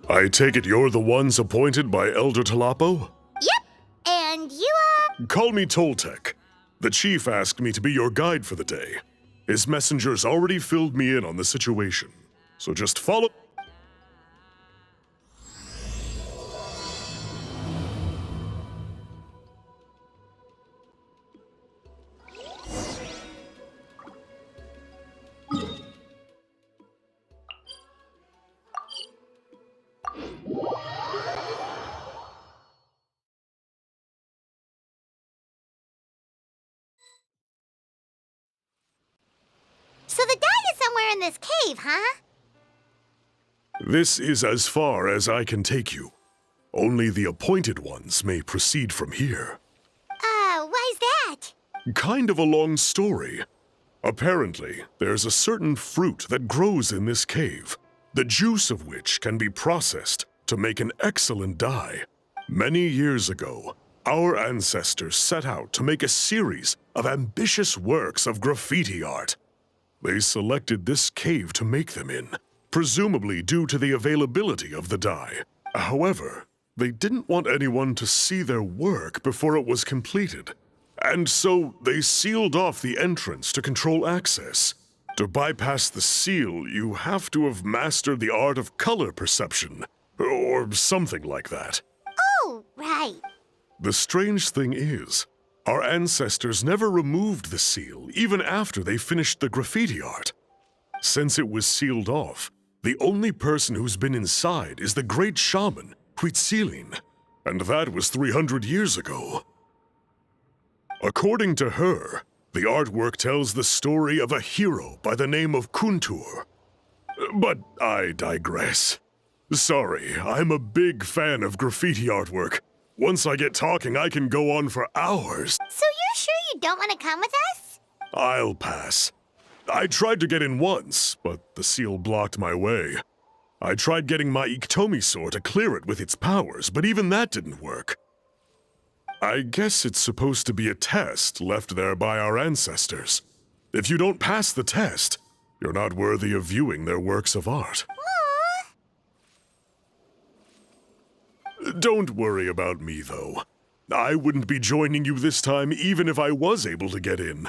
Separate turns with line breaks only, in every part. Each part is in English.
I take it you're the ones appointed by Elder Talapo?
Yep, and you
Call me Toltec. The chief asked me to be your guide for the day. His messengers already filled me in on the situation, so just follow.
So the guy is somewhere in this cave, huh?
This is as far as I can take you. Only the appointed ones may proceed from here.
Why's that?
Kind of a long story. Apparently, there's a certain fruit that grows in this cave, the juice of which can be processed to make an excellent dye. Many years ago, our ancestors set out to make a series of ambitious works of graffiti art. They selected this cave to make them in, presumably due to the availability of the dye. However, they didn't want anyone to see their work before it was completed, and so they sealed off the entrance to control access. To bypass the seal, you have to have mastered the art of color perception, or something like that.
Oh, right.
The strange thing is, our ancestors never removed the seal, even after they finished the graffiti art. Since it was sealed off, the only person who's been inside is the great shaman, Huitzilin, and that was 300 years ago. According to her, the artwork tells the story of a hero by the name of Kuntur. But I digress. Sorry, I'm a big fan of graffiti artwork. Once I get talking, I can go on for hours.
So you're sure you don't want to come with us?
I'll pass. I tried to get in once, but the seal blocked my way. I tried getting my Iktomi sword to clear it with its powers, but even that didn't work. I guess it's supposed to be a test left there by our ancestors. If you don't pass the test, you're not worthy of viewing their works of art. Don't worry about me, though. I wouldn't be joining you this time even if I was able to get in.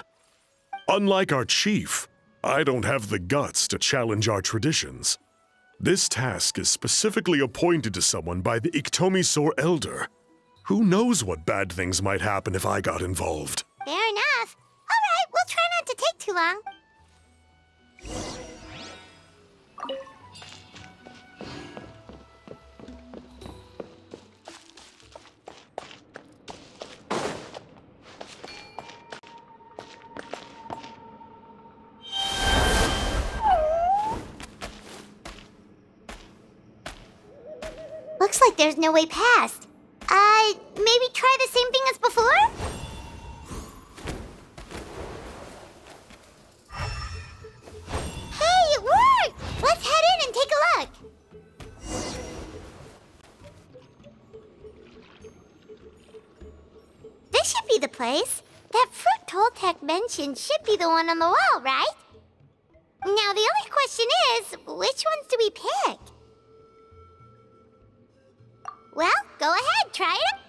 Unlike our chief, I don't have the guts to challenge our traditions. This task is specifically appointed to someone by the Iktomi Elder. Who knows what bad things might happen if I got involved?
Fair enough. All right, we'll try not to take too long. Looks like there's no way past. Maybe try the same thing as before? Hey, it worked! Let's head in and take a look. This should be the place. That fruit Toltec mentioned should be the one on the wall, right? Now, the only question is, which ones do we pick? Well, go ahead, try it.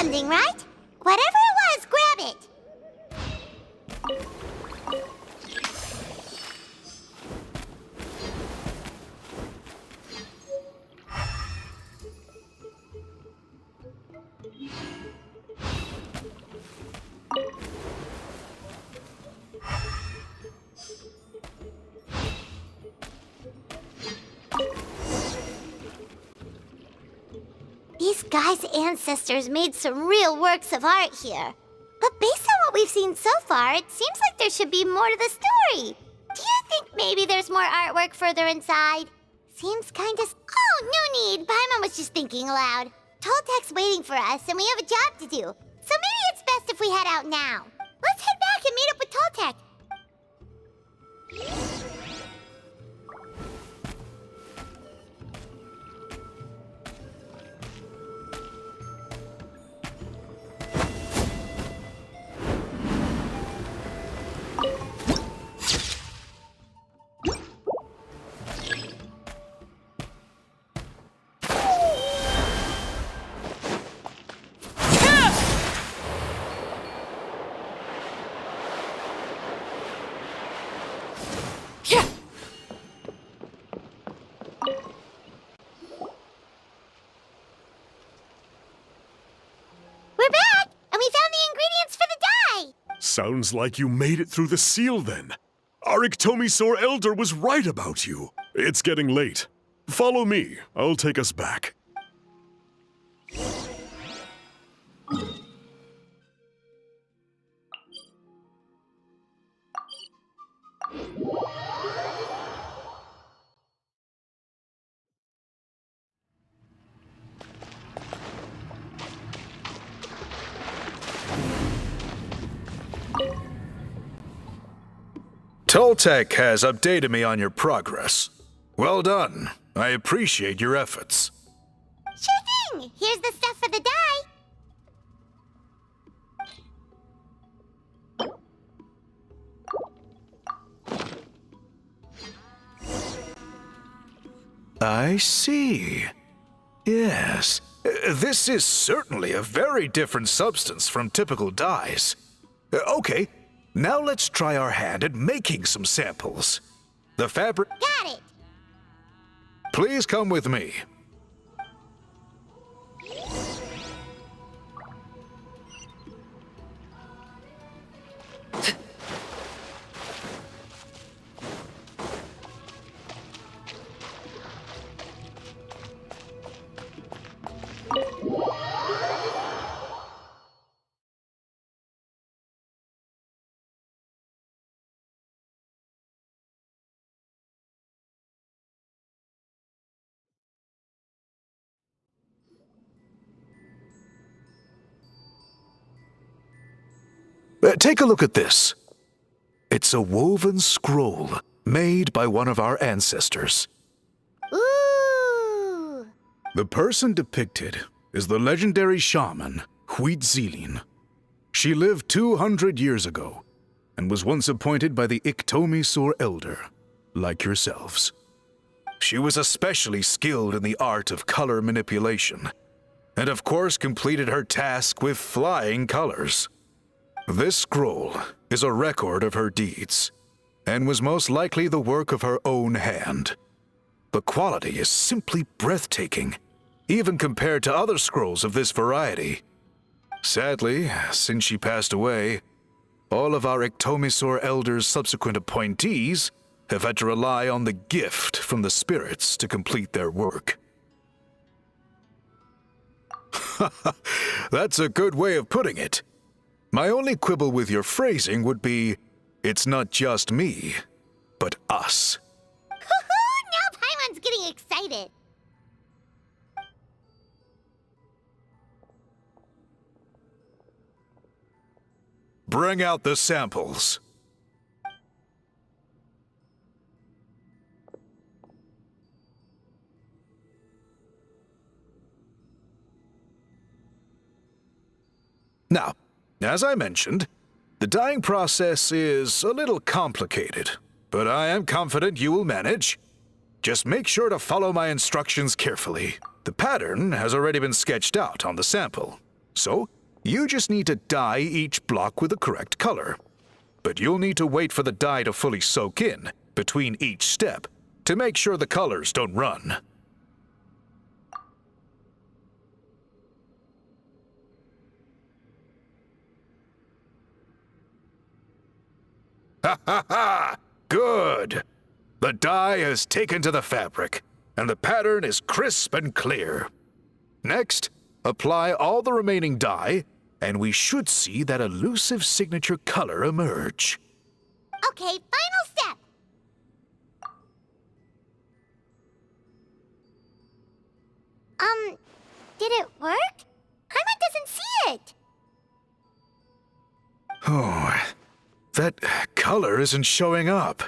something, right? Whatever it was, grab it. These guys' ancestors made some real works of art here. But based on what we've seen so far, it seems like there should be more to the story. Do you think maybe there's more artwork further inside? Seems kinda... Oh, no need. Paimon was just thinking aloud. Toltek's waiting for us, and we have a job to do. So maybe it's best if we head out now. Let's head back and meet up with Toltek. We're back, and we found the ingredients for the dye!
Sounds like you made it through the seal then. Our Iktomisaur Elder was right about you. It's getting late. Follow me. I'll take us back.
Toltek has updated me on your progress. Well done. I appreciate your efforts.
Sure thing! Here's the stuff for the dye.
I see. Yes. This is certainly a very different substance from typical dyes. Okay, now let's try our hand at making some samples. The fabric...
Got it!
Please come with me. Take a look at this. It's a woven scroll made by one of our ancestors.
Ooh!
The person depicted is the legendary shaman, Huitzilin. She lived 200 years ago and was once appointed by the Iktomisaur Elder, like yourselves. She was especially skilled in the art of color manipulation, and of course completed her task with flying colors. This scroll is a record of her deeds, and was most likely the work of her own hand. The quality is simply breathtaking, even compared to other scrolls of this variety. Sadly, since she passed away, all of our Iktomisaur Elder's subsequent appointees have had to rely on the gift from the spirits to complete their work. That's a good way of putting it. My only quibble with your phrasing would be, it's not just me, but us.
Now Paimon's getting excited.
Bring out the samples. Now, as I mentioned, the dyeing process is a little complicated, but I am confident you will manage. Just make sure to follow my instructions carefully. The pattern has already been sketched out on the sample, so You just need to dye each block with the correct color. But you'll need to wait for the dye to fully soak in between each step to make sure the colors don't run. Ha ha ha! Good! The dye has taken to the fabric, and the pattern is crisp and clear. Next, apply all the remaining dye, and we should see that elusive signature color emerge.
Okay, final step. Did it work? Paimon doesn't see it.
Oh, that color isn't showing up.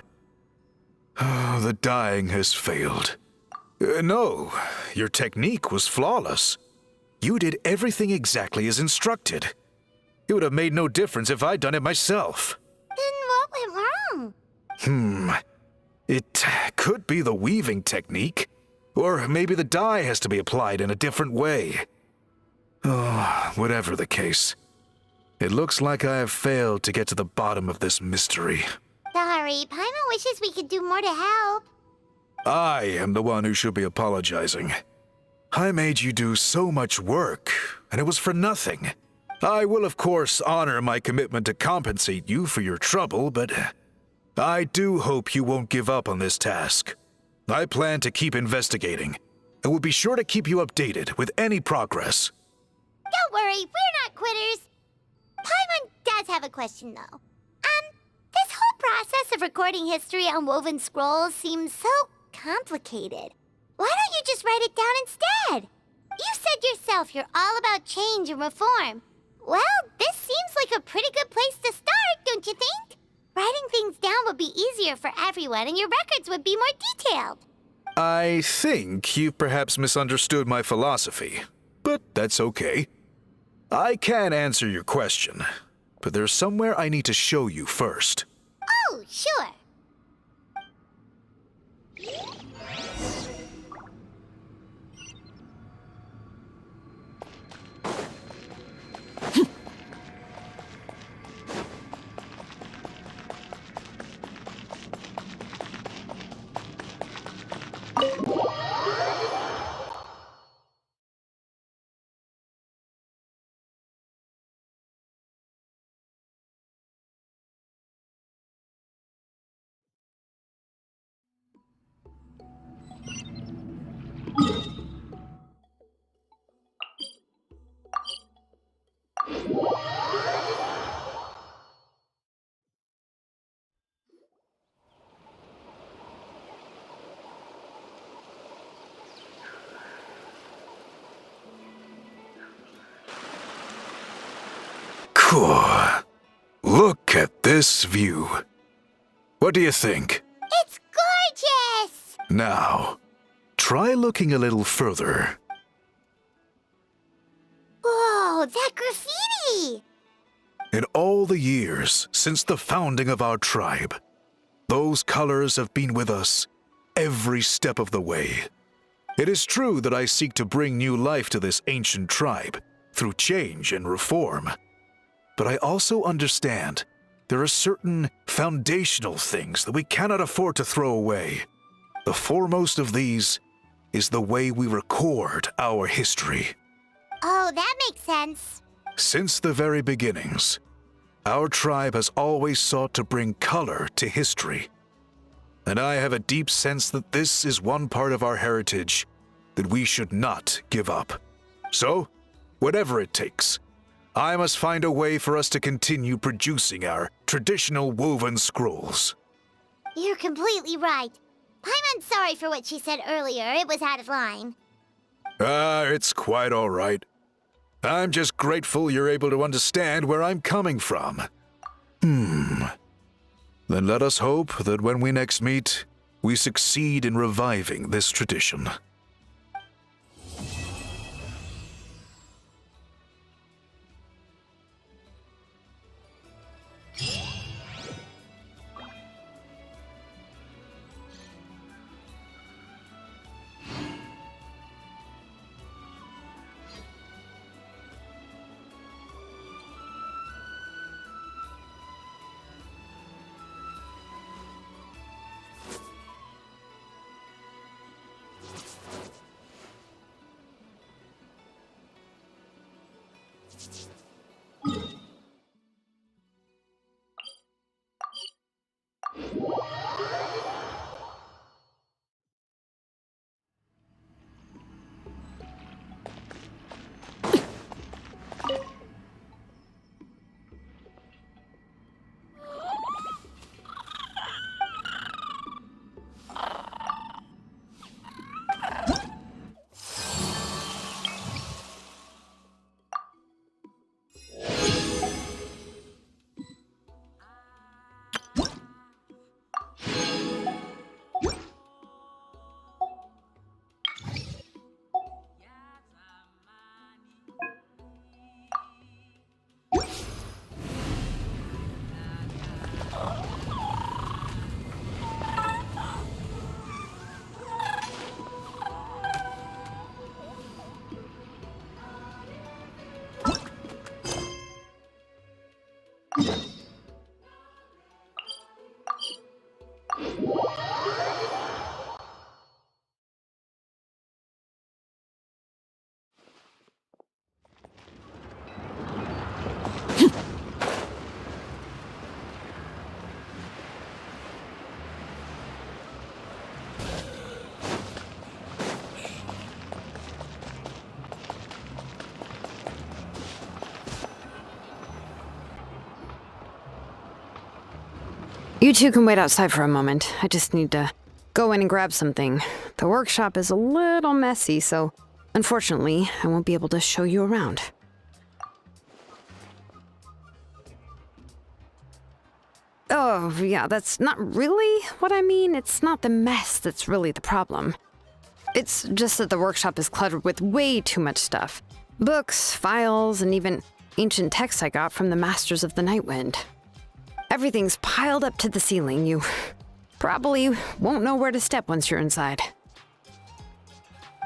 Oh, the dyeing has failed. No, your technique was flawless. You did everything exactly as instructed. It would have made no difference if I'd done it myself.
Then what went wrong?
It could be the weaving technique, or maybe the dye has to be applied in a different way. Oh, whatever the case, it looks like I have failed to get to the bottom of this mystery.
Sorry, Paimon wishes we could do more to help.
I am the one who should be apologizing. I made you do so much work, and it was for nothing. I will, of course, honor my commitment to compensate you for your trouble, but I do hope you won't give up on this task. I plan to keep investigating, and will be sure to keep you updated with any progress.
Don't worry, we're not quitters. Paimon does have a question, though. This whole process of recording history on woven scrolls seems so complicated. Why don't you just write it down instead? You said yourself you're all about change and reform. Well, this seems like a pretty good place to start, don't you think? Writing things down would be easier for everyone, and your records would be more detailed.
I think you've perhaps misunderstood my philosophy, but that's okay. I can answer your question, but there's somewhere I need to show you first.
Oh, sure.
Cool. Look at this view. What do you think?
It's gorgeous!
Now, try looking a little further.
Whoa, that graffiti!
In all the years since the founding of our tribe, those colors have been with us every step of the way. It is true that I seek to bring new life to this ancient tribe through change and reform. But I also understand there are certain foundational things that we cannot afford to throw away. The foremost of these is the way we record our history.
Oh, that makes sense.
Since the very beginnings, our tribe has always sought to bring color to history. And I have a deep sense that this is one part of our heritage that we should not give up. So, whatever it takes, I must find a way for us to continue producing our traditional woven scrolls.
You're completely right. Paimon's sorry for what she said earlier. It was out of line.
It's quite all right. I'm just grateful you're able to understand where I'm coming from. Then let us hope that when we next meet, we succeed in reviving this tradition.
You two can wait outside for a moment. I just need to go in and grab something. The workshop is a little messy, so unfortunately, I won't be able to show you around. Oh, yeah, that's not really what I mean. It's not the mess that's really the problem. It's just that the workshop is cluttered with way too much stuff. Books, files, and even ancient texts I got from the Masters of the Nightwind. Everything's piled up to the ceiling. You probably won't know where to step once you're inside.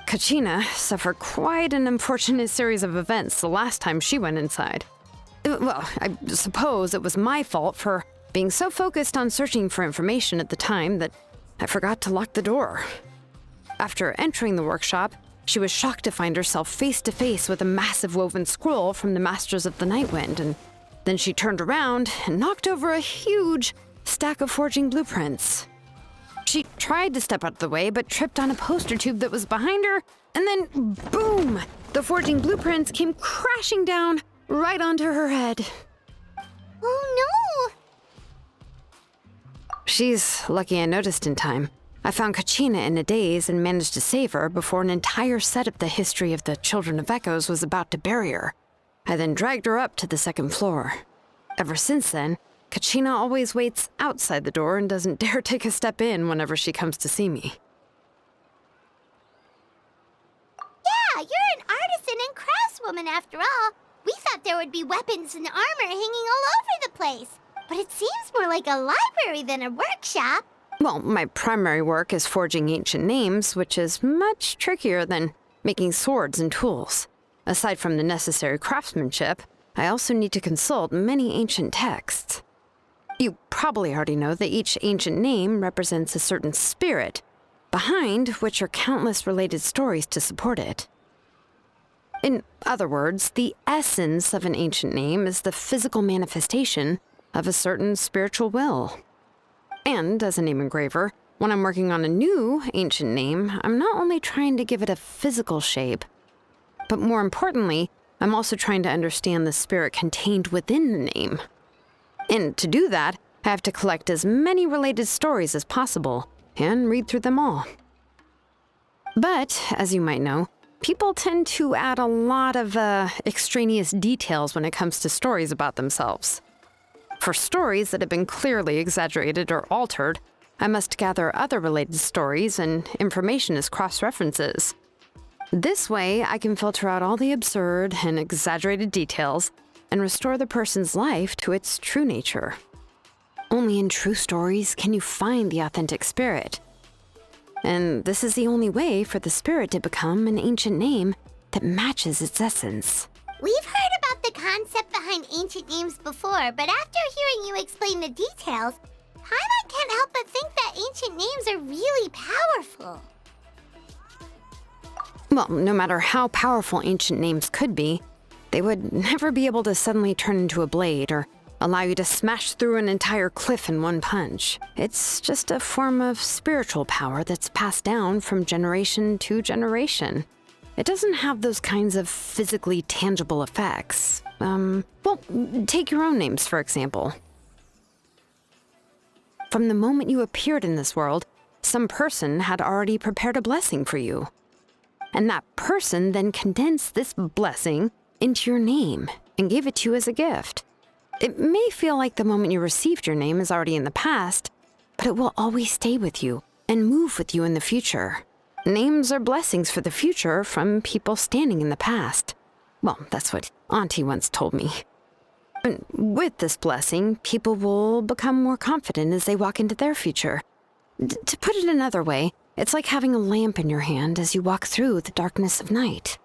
Kachina suffered quite an unfortunate series of events the last time she went inside. Well, I suppose it was my fault for being so focused on searching for information at the time that I forgot to lock the door. After entering the workshop, she was shocked to find herself face to face with a massive woven scroll from the Masters of the Nightwind, and then she turned around and knocked over a huge stack of forging blueprints. She tried to step out of the way, but tripped on a poster tube that was behind her, and then boom! The forging blueprints came crashing down right onto her head.
Oh no!
She's lucky I noticed in time. I found Kachina in a daze and managed to save her before an entire set of the history of the Children of Echoes was about to bury her. I then dragged her up to the second floor. Ever since then, Kachina always waits outside the door and doesn't dare take a step in whenever she comes to see me.
Yeah, you're an artisan and craftswoman after all. We thought there would be weapons and armor hanging all over the place. But it seems more like a library than a workshop.
Well, my primary work is forging ancient names, which is much trickier than making swords and tools. Aside from the necessary craftsmanship, I also need to consult many ancient texts. You probably already know that each ancient name represents a certain spirit, behind which are countless related stories to support it. In other words, the essence of an ancient name is the physical manifestation of a certain spiritual will. And as a name engraver, when I'm working on a new ancient name, I'm not only trying to give it a physical shape, but more importantly, I'm also trying to understand the spirit contained within the name. And to do that, I have to collect as many related stories as possible and read through them all. But, as you might know, people tend to add a lot of extraneous details when it comes to stories about themselves. For stories that have been clearly exaggerated or altered, I must gather other related stories and information as cross-references. This way, I can filter out all the absurd and exaggerated details and restore the person's life to its true nature. Only in true stories can you find the authentic spirit. And this is the only way for the spirit to become an ancient name that matches its essence.
We've heard about the concept behind ancient names before, but after hearing you explain the details, Paimon can't help but think that ancient names are really powerful.
Well, no matter how powerful ancient names could be, they would never be able to suddenly turn into a blade or allow you to smash through an entire cliff in one punch. It's just a form of spiritual power that's passed down from generation to generation. It doesn't have those kinds of physically tangible effects. Well, take your own names, for example. From the moment you appeared in this world, some person had already prepared a blessing for you. And that person then condensed this blessing into your name and gave it to you as a gift. It may feel like the moment you received your name is already in the past, but it will always stay with you and move with you in the future. Names are blessings for the future from people standing in the past. Well, that's what Auntie once told me. And with this blessing, people will become more confident as they walk into their future. To put it another way, it's like having a lamp in your hand as you walk through the darkness of night.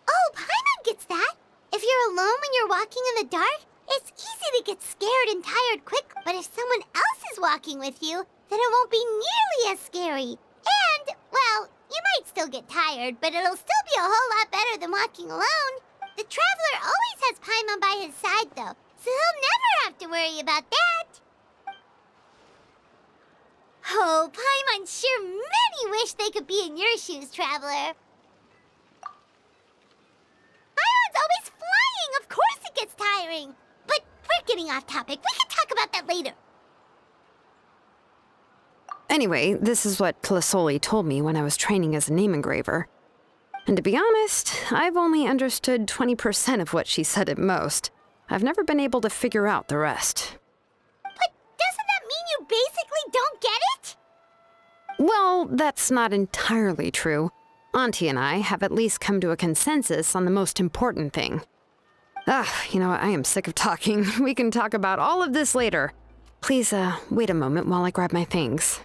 Oh, Paimon gets that. If you're alone when you're walking in the dark, it's easy to get scared and tired quick. But if someone else is walking with you, then it won't be nearly as scary. And, well, you might still get tired, but it'll still be a whole lot better than walking alone. The traveler always has Paimon by his side, though, so he'll never have to worry about that. Oh, Paimon sure many wish they could be in your shoes, traveler. Paimon's always flying. Of course it gets tiring. But we're getting off topic. We can talk about that later.
Anyway, this is what Clisoli told me when I was training as a name engraver. And to be honest, I've only understood 20% of what she said at most. I've never been able to figure out the rest.
But doesn't that mean you basically don't get it?
Well, that's not entirely true. Auntie and I have at least come to a consensus on the most important thing. You know what? I am sick of talking. We can talk about all of this later. Please, wait a moment while I grab my things.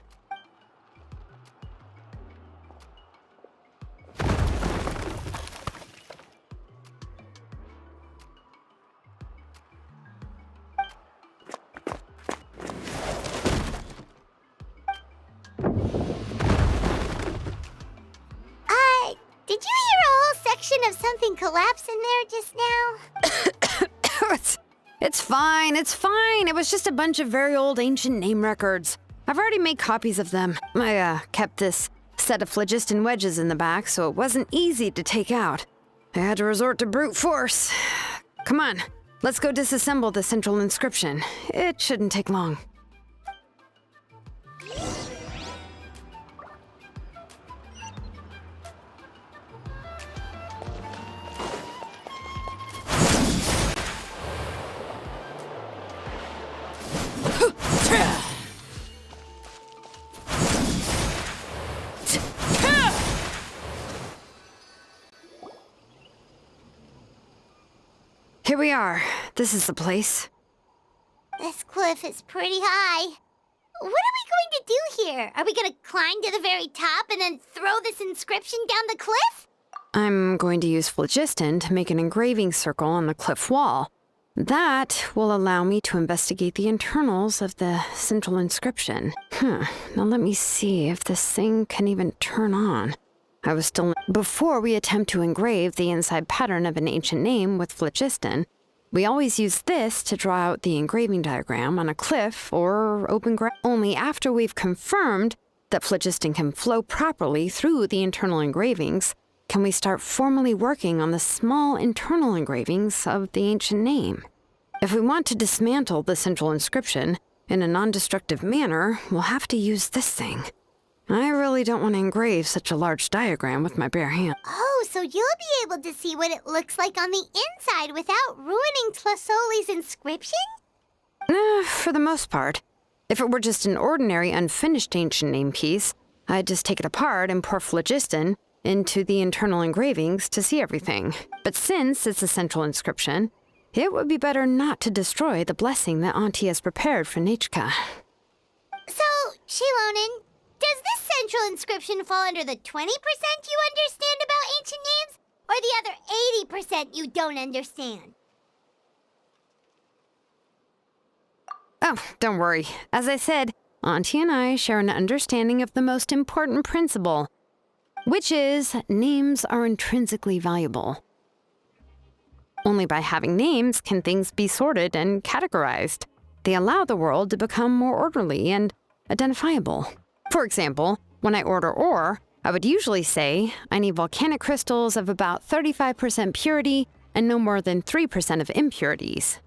Did you hear a whole section of something collapse in there just now?
It's fine, it's fine. It was just a bunch of very old ancient name records. I've already made copies of them. I, kept this set of phlogiston wedges in the back, so it wasn't easy to take out. I had to resort to brute force. Come on, let's go disassemble the central inscription. It shouldn't take long. Here we are. This is the place.
This cliff is pretty high. What are we going to do here? Are we going to climb to the very top and then throw this inscription down the cliff?
I'm going to use phlogiston to make an engraving circle on the cliff wall. That will allow me to investigate the internals of the central inscription. Now let me see if this thing can even turn on. Before we attempt to engrave the inside pattern of an ancient name with phlogiston, we always use this to draw out the engraving diagram on a cliff or open ground. Only after we've confirmed that phlogiston can flow properly through the internal engravings can we start formally working on the small internal engravings of the ancient name. If we want to dismantle the central inscription in a non-destructive manner, we'll have to use this thing. I really don't want to engrave such a large diagram with my bare hand.
Oh, so you'll be able to see what it looks like on the inside without ruining Tlasoli's inscription?
For the most part. If it were just an ordinary unfinished ancient name piece, I'd just take it apart and pour phlogiston into the internal engravings to see everything. But since it's a central inscription, it would be better not to destroy the blessing that Auntie has prepared for Nechka.
So, Shilonen, does this central inscription fall under the 20% you understand about ancient names, or the other 80% you don't understand?
Oh, don't worry. As I said, Auntie and I share an understanding of the most important principle, which is names are intrinsically valuable. Only by having names can things be sorted and categorized. They allow the world to become more orderly and identifiable. For example, when I order ore, I would usually say I need volcanic crystals of about 35% purity and no more than 3% of impurities.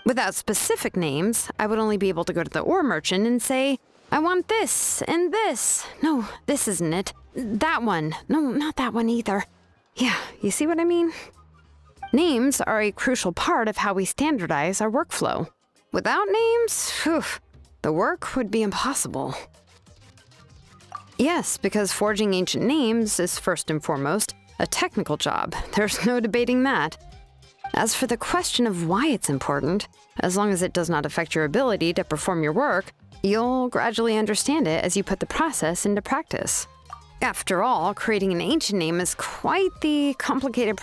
Without specific names, I would only be able to go to the ore merchant and say, I want this and this. No, this isn't it. That one. No, not that one either. Yeah, you see what I mean? Names are a crucial part of how we standardize our workflow. Without names, the work would be impossible. Yes, because forging ancient names is first and foremost a technical job. There's no debating that. As for the question of why it's important, as long as it does not affect your ability to perform your work, you'll gradually understand it as you put the process into practice. After all, creating an ancient name is quite the complicated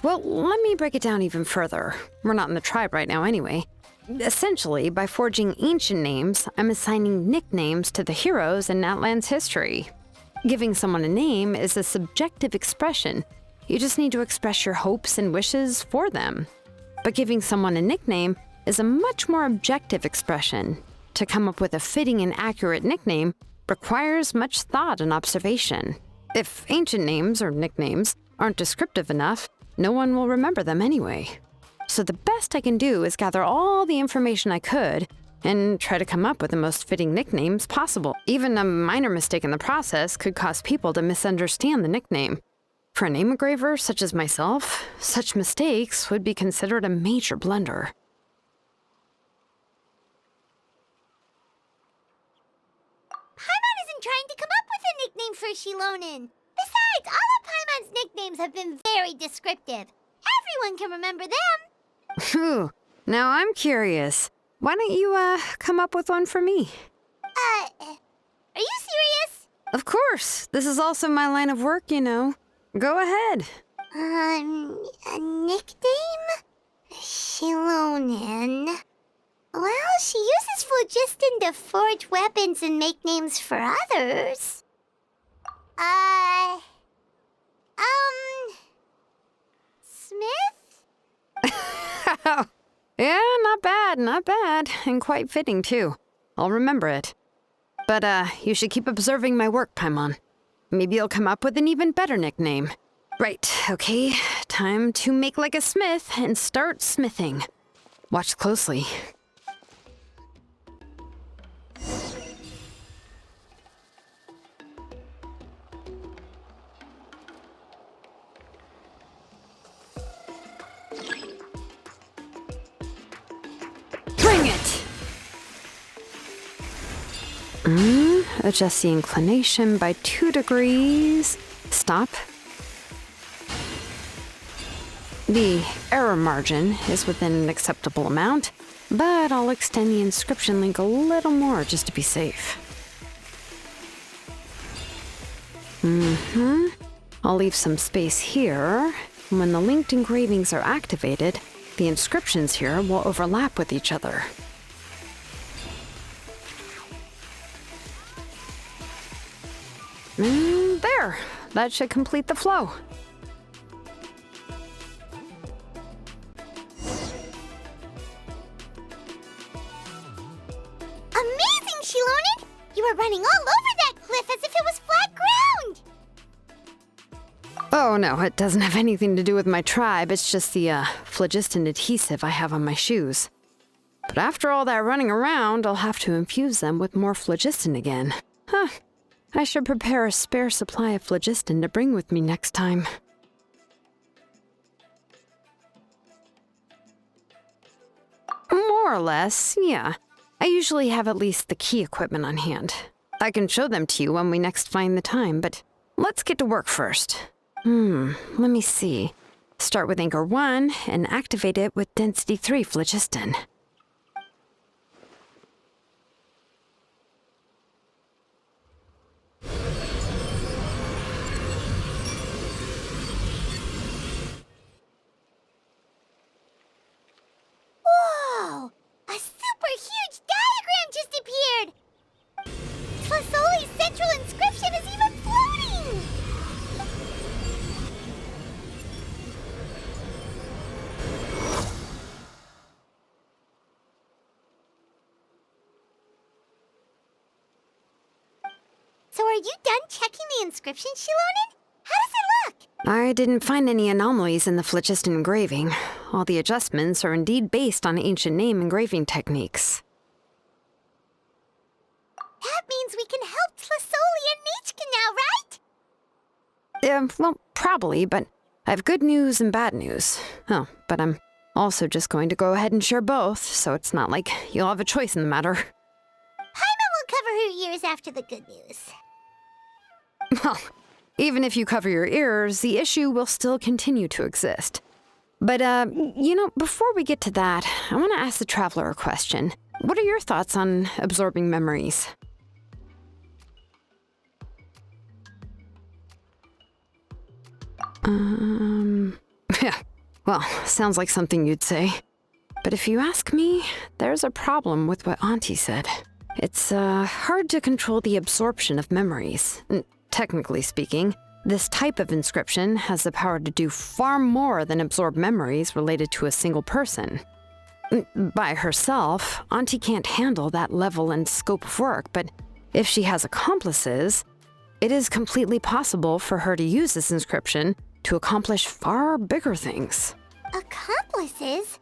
Well, let me break it down even further. We're not in the tribe right now anyway. Essentially, by forging ancient names, I'm assigning nicknames to the heroes in Natlan's history. Giving someone a name is a subjective expression. You just need to express your hopes and wishes for them. But giving someone a nickname is a much more objective expression. To come up with a fitting and accurate nickname requires much thought and observation. If ancient names or nicknames aren't descriptive enough, no one will remember them anyway. So the best I can do is gather all the information I could and try to come up with the most fitting nicknames possible. Even a minor mistake in the process could cause people to misunderstand the nickname. For a name engraver such as myself, such mistakes would be considered a major blunder.
Paimon isn't trying to come up with a nickname for Shilonen. Besides, all of Paimon's nicknames have been very descriptive. Everyone can remember them.
Phew. Now I'm curious. Why don't you, come up with one for me?
Are you serious?
Of course. This is also my line of work, you know. Go ahead.
A nickname? Shilonen. Well, she uses phlogiston to forge weapons and make names for others. Smith?
Yeah, not bad, and quite fitting, too. I'll remember it. But, you should keep observing my work, Paimon. Maybe you'll come up with an even better nickname. Right, okay, time to make like a smith and start smithing. Watch closely. Bring it! Adjust the inclination by 2 degrees. Stop. The error margin is within an acceptable amount, but I'll extend the inscription link a little more just to be safe. I'll leave some space here. When the linked engravings are activated, the inscriptions here will overlap with each other. There! That should complete the flow.
Amazing, Shilonen! You were running all over that cliff as if it was flat ground!
Oh no, it doesn't have anything to do with my tribe. It's just the phlogiston adhesive I have on my shoes. But after all that running around, I'll have to infuse them with more phlogiston again. Huh. I should prepare a spare supply of phlogiston to bring with me next time. More or less, yeah. I usually have at least the key equipment on hand. I can show them to you when we next find the time, but let's get to work first. Let me see. Start with Anchor 1 and activate it with Density 3 phlogiston.
Whoa! A super huge diagram just appeared! Tlasoli's central inscription is even floating! So are you done checking the inscription, Shilonen? How does it look?
I didn't find any anomalies in the phlogiston engraving. All the adjustments are indeed based on ancient name engraving techniques.
That means we can help Tlasoli and Nichka now, right?
Well, probably, but I have good news and bad news. Oh, but I'm also just going to go ahead and share both, so it's not like you'll have a choice in the matter.
Paimon will cover her ears after the good news.
Well, even if you cover your ears, the issue will still continue to exist. But, before we get to that, I want to ask the Traveler a question. What are your thoughts on absorbing memories? Yeah, well, sounds like something you'd say. But if you ask me, there's a problem with what Auntie said. It's, hard to control the absorption of memories. Technically speaking, this type of inscription has the power to do far more than absorb memories related to a single person. By herself, Auntie can't handle that level and scope of work, but if she has accomplices, it is completely possible for her to use this inscription to accomplish far bigger things.
Accomplices?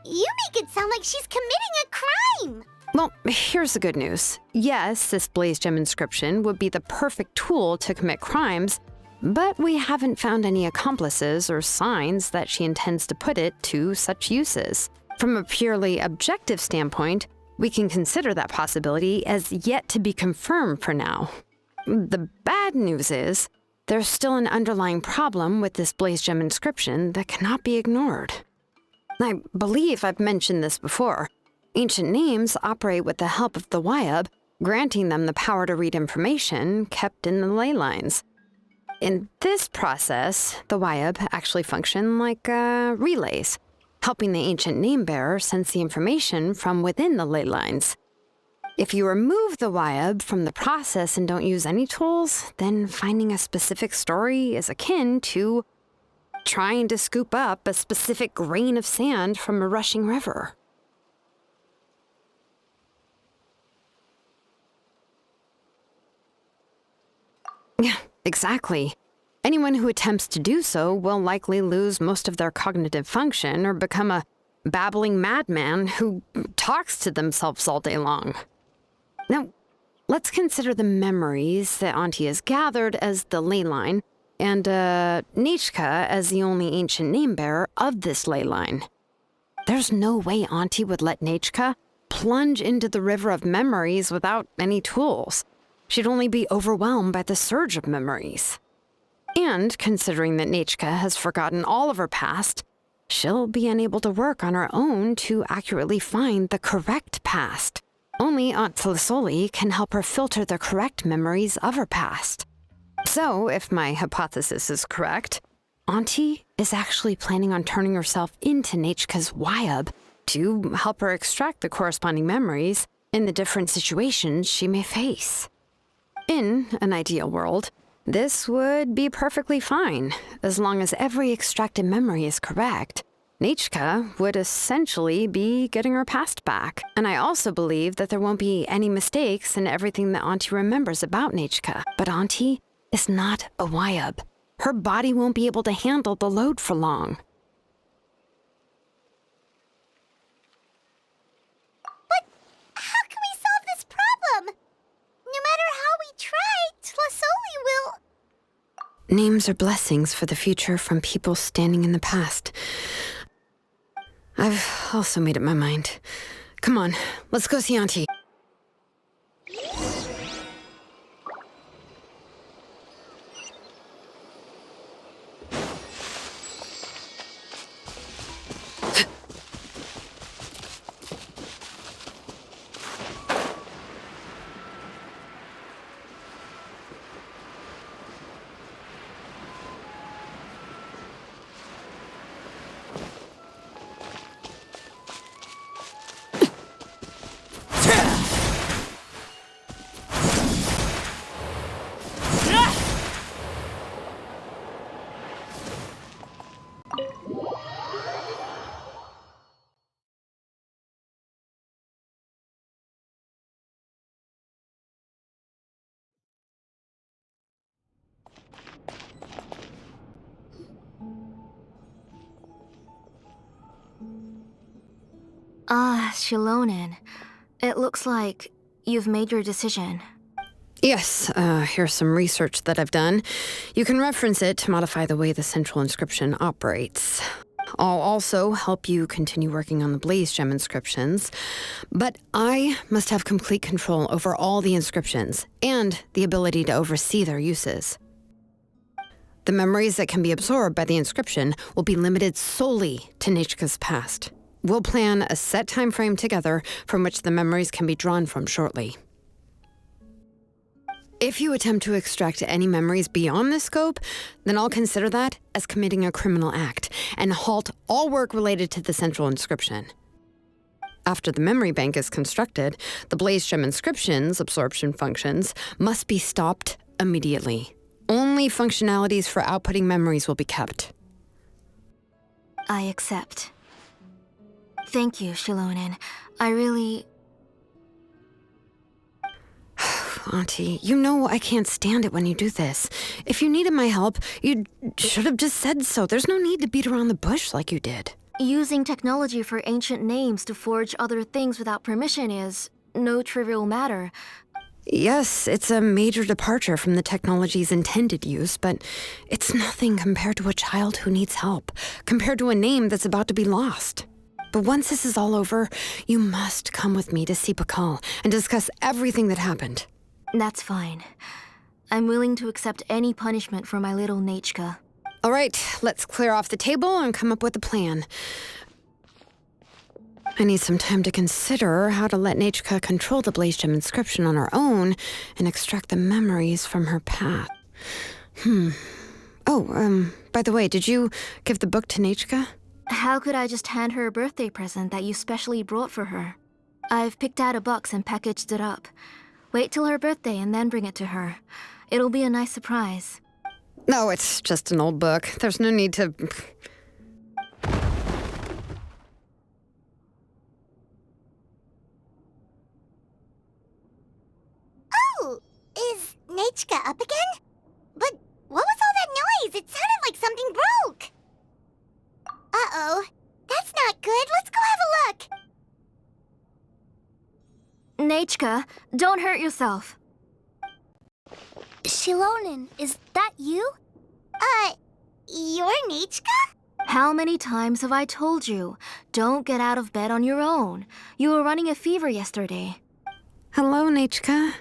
You make it sound like she's committing a crime!
Well, here's the good news. Yes, this blaze gem inscription would be the perfect tool to commit crimes, but we haven't found any accomplices or signs that she intends to put it to such uses. From a purely objective standpoint, we can consider that possibility as yet to be confirmed for now. The bad news is, there's still an underlying problem with this blaze gem inscription that cannot be ignored. I believe I've mentioned this before. Ancient names operate with the help of the Wyab, granting them the power to read information kept in the ley lines. In this process, the Wyab actually function like relays, helping the ancient name bearer sense the information from within the ley lines. If you remove the Wyab from the process and don't use any tools, then finding a specific story is akin to trying to scoop up a specific grain of sand from a rushing river. Yeah, exactly. Anyone who attempts to do so will likely lose most of their cognitive function or become a babbling madman who talks to themselves all day long. Now, let's consider the memories that Auntie has gathered as the ley line, and Nichka as the only ancient name bearer of this ley line. There's no way Auntie would let Nichka plunge into the river of memories without any tools. She'd only be overwhelmed by the surge of memories. And considering that Nichka has forgotten all of her past, she'll be unable to work on her own to accurately find the correct past. Only Aunt Tlisoli can help her filter the correct memories of her past. So, if my hypothesis is correct, Auntie is actually planning on turning herself into Nichka's Wyab to help her extract the corresponding memories in the different situations she may face. In an ideal world, this would be perfectly fine. As long as every extracted memory is correct, Nichka would essentially be getting her past back. And I also believe that there won't be any mistakes in everything that Auntie remembers about Nichka. But Auntie is not a Wyab. Her body won't be able to handle the load for long.
But how can we solve this problem? No matter how we try, Tlasoli will...
Names are blessings for the future from people standing in the past. I've also made up my mind. Come on, let's go see Auntie.
Shilonen. It looks like you've made your decision.
Yes, here's some research that I've done. You can reference it to modify the way the central inscription operates. I'll also help you continue working on the blaze gem inscriptions, but I must have complete control over all the inscriptions and the ability to oversee their uses. The memories that can be absorbed by the inscription will be limited solely to Nichka's past. We'll plan a set time frame together from which the memories can be drawn from shortly. If you attempt to extract any memories beyond this scope, then I'll consider that as committing a criminal act and halt all work related to the central inscription. After the memory bank is constructed, the blaze gem inscription's absorption functions must be stopped immediately. Only functionalities for outputting memories will be kept.
I accept. Thank you, Shilonen. I really...
Auntie, you know I can't stand it when you do this. If you needed my help, you should have just said so. There's no need to beat around the bush like you did.
Using technology for ancient names to forge other things without permission is no trivial matter.
Yes, it's a major departure from the technology's intended use, but it's nothing compared to a child who needs help, compared to a name that's about to be lost. But once this is all over, you must come with me to see Pakal and discuss everything that happened.
That's fine. I'm willing to accept any punishment for my little Nachka.
All right, let's clear off the table and come up with a plan. I need some time to consider how to let Nachka control the Blaze Gem inscription on her own and extract the memories from her past. Oh, by the way, did you give the book to Nachka?
How could I just hand her a birthday present that you specially brought for her? I've picked out a box and packaged it up. Wait till her birthday and then bring it to her. It'll be a nice surprise.
No, it's just an old book. There's no need to...
Oh, is Nachka up again? But what was all that noise? It sounded like something broke. Uh-oh. That's not good. Let's go have a look.
Nachka, don't hurt yourself.
Shilonen, is that you? You're Nachka?
How many times have I told you? Don't get out of bed on your own. You were running a fever yesterday.
Hello, Nachka.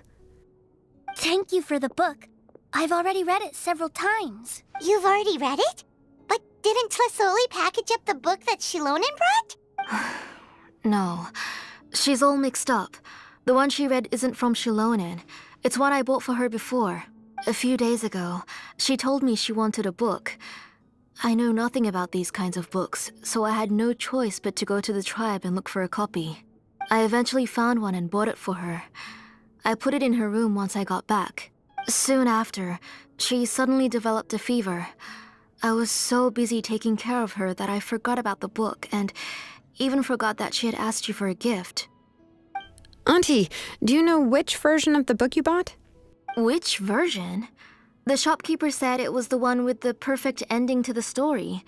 Thank you for the book. I've already read it several times. You've already read it? But didn't Tlasoli package up the book that Shilonen brought?
No, she's all mixed up. The one she read isn't from Shilonen. It's one I bought for her before. A few days ago, she told me she wanted a book. I know nothing about these kinds of books, so I had no choice but to go to the tribe and look for a copy. I eventually found one and bought it for her. I put it in her room once I got back. Soon after, she suddenly developed a fever. I was so busy taking care of her that I forgot about the book and even forgot that she had asked you for a gift.
Auntie, do you know which version of the book you bought?
Which version? The shopkeeper said it was the one with the perfect ending to the story.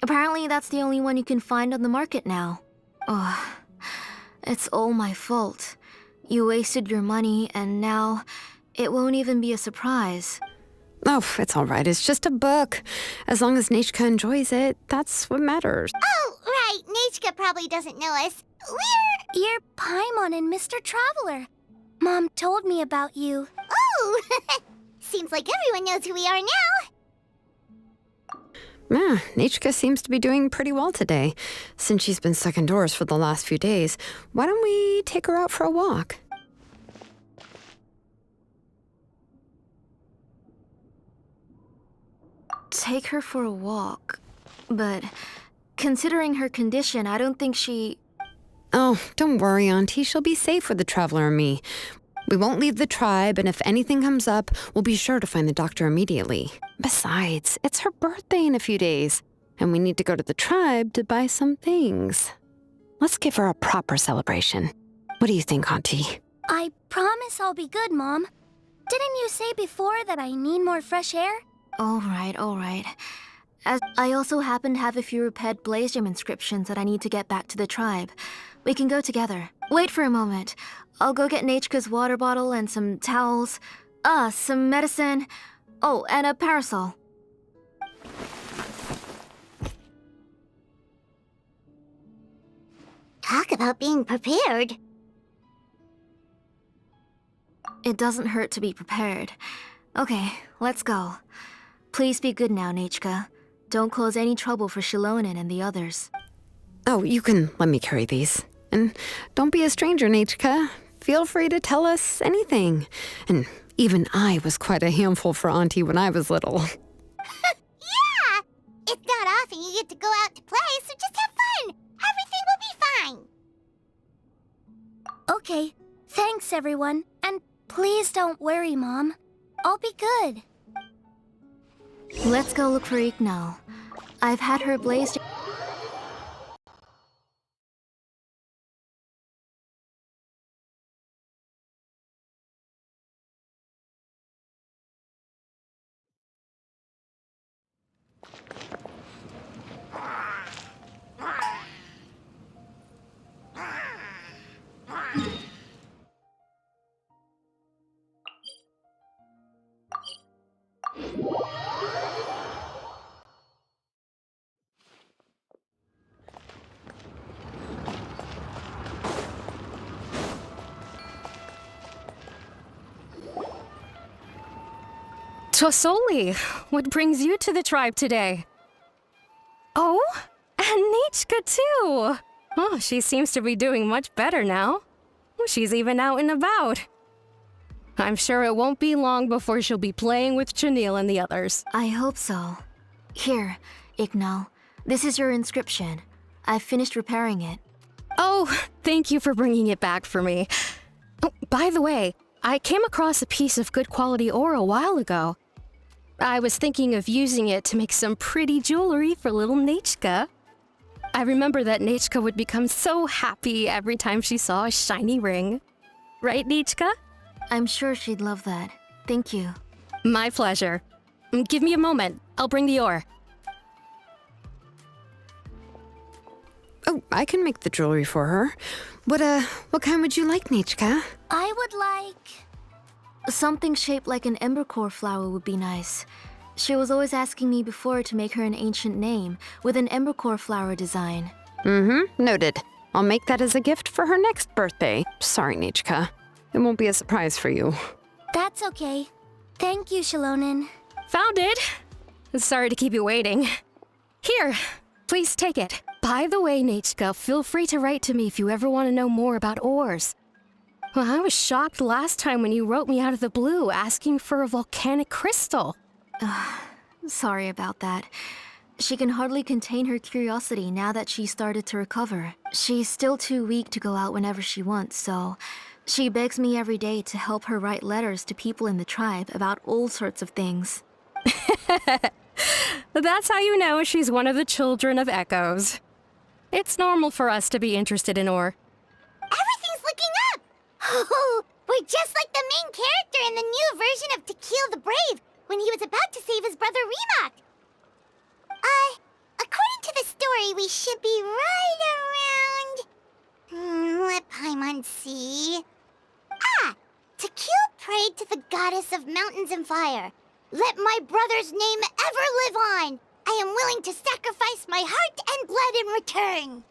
Apparently that's the only one you can find on the market now. Oh, it's all my fault. You wasted your money and now it won't even be a surprise.
Oh, it's all right. It's just a book. As long as Nachka enjoys it, that's what matters.
Oh, right. Nachka probably doesn't know us. You're Paimon and Mr. Traveler. Mom told me about you. Oh! Seems like everyone knows who we are now.
Yeah, Nachka seems to be doing pretty well today. Since she's been stuck indoors for the last few days, why don't we take her out for a walk?
Take her for a walk. But considering her condition, I don't think she...
Oh, don't worry, Auntie. She'll be safe with the Traveler and me. We won't leave the tribe, and if anything comes up, we'll be sure to find the doctor immediately. Besides, it's her birthday in a few days, and we need to go to the tribe to buy some things. Let's give her a proper celebration. What do you think, Auntie?
I promise I'll be good, Mom. Didn't you say before that I need more fresh air?
All right. As I also happen to have a few repaired Blaze Gem inscriptions that I need to get back to the tribe. We can go together. Wait for a moment. I'll go get Nachka's water bottle and some towels. Some medicine. Oh, and a parasol.
Talk about being prepared.
It doesn't hurt to be prepared. Okay, let's go. Please be good now, Nachka. Don't cause any trouble for Shilonen and the others.
Oh, you can let me carry these. And don't be a stranger, Nachka. Feel free to tell us anything. And even I was quite a handful for Auntie when I was little.
Yeah! It's not often you get to go out to play, so just have fun. Everything will be fine. Okay, thanks everyone. And please don't worry, Mom. I'll be good.
Let's go look for Ignal. I've had her Blaze...
Tosoli, what brings you to the tribe today? Oh, and Nichka too! Oh, she seems to be doing much better now. She's even out and about. I'm sure it won't be long before she'll be playing with Chanil and the others.
I hope so. Here, Ignal. This is your inscription. I've finished repairing it.
Oh, thank you for bringing it back for me. Oh, by the way, I came across a piece of good quality ore a while ago. I was thinking of using it to make some pretty jewelry for little Nichka. I remember that Nichka would become so happy every time she saw a shiny ring. Right, Nichka?
I'm sure she'd love that. Thank you.
My pleasure. Give me a moment. I'll bring the ore.
Oh, I can make the jewelry for her. What kind would you like, Nichka?
I would like...
Something shaped like an embercore flower would be nice. She was always asking me before to make her an ancient name with an embercore flower design.
Noted. I'll make that as a gift for her next birthday. Sorry, Nichka. It won't be a surprise for you.
That's okay. Thank you, Shilonen.
Found it! Sorry to keep you waiting. Here, please take it. By the way, Nichka, feel free to write to me if you ever want to know more about ores. Well, I was shocked last time when you wrote me out of the blue asking for a volcanic crystal.
Sorry about that. She can hardly contain her curiosity now that she's started to recover. She's still too weak to go out whenever she wants, so she begs me every day to help her write letters to people in the tribe about all sorts of things.
That's how you know she's one of the children of echoes. It's normal for us to be interested in ore.
Everything's looking up! Oh, we're just like the main character in the new version of Tequil the Brave when he was about to save his brother Remak. According to the story, we should be right around... let Paimon see... Tequil prayed to the goddess of mountains and fire. Let my brother's name ever live on. I am willing to sacrifice my heart and blood in return.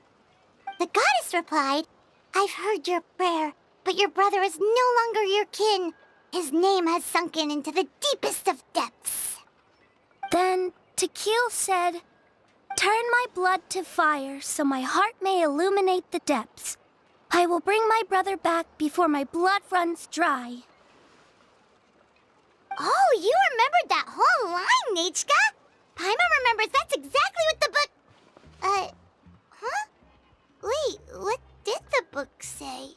The goddess replied, I've heard your prayer, but your brother is no longer your kin. His name has sunken into the deepest of depths. Then Tequil said, turn my blood to fire so my heart may illuminate the depths. I will bring my brother back before my blood runs dry. Oh, you remembered that whole line, Nichka! Paimon remembers that's exactly what the book... huh? Wait, what did the book say?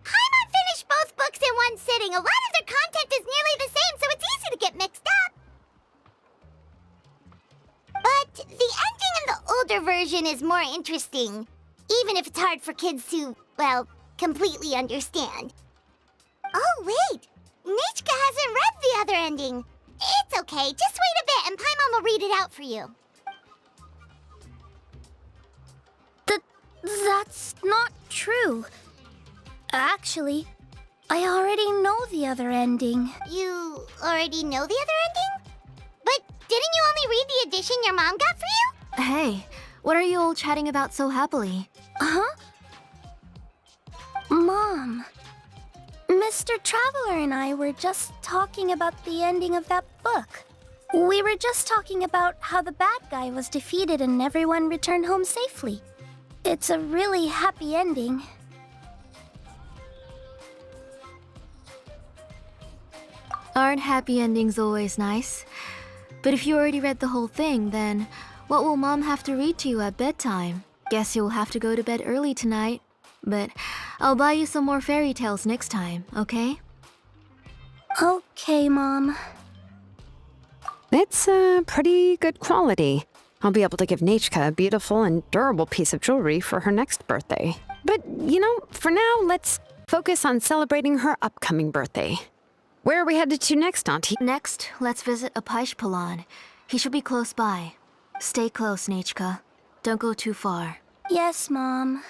Paimon finished both books in one sitting. A lot of their content is nearly the same, so it's easy to get mixed up. But the ending in the older version is more interesting, even if it's hard for kids to, well, completely understand. Oh, wait! Nichka hasn't read the other ending. It's okay, just wait a bit and Paimon will read it out for you. That's not true. Actually, I already know the other ending. You already know the other ending? But didn't you only read the edition your mom got for you?
Hey, what are you all chatting about so happily?
Huh? Mom, Mr. Traveler and I were just talking about the ending of that book. We were just talking about how the bad guy was defeated and everyone returned home safely. It's a really happy ending.
Aren't happy endings always nice? But if you already read the whole thing, then what will Mom have to read to you at bedtime? Guess you'll have to go to bed early tonight. But I'll buy you some more fairy tales next time, okay?
Okay, Mom.
It's pretty good quality. I'll be able to give Nichka a beautiful and durable piece of jewelry for her next birthday. But, for now, let's focus on celebrating her upcoming birthday. Where are we headed to next, Auntie?
Next, let's visit Apaish Palan. He should be close by. Stay close, Nichka. Don't go too far.
Yes, Mom.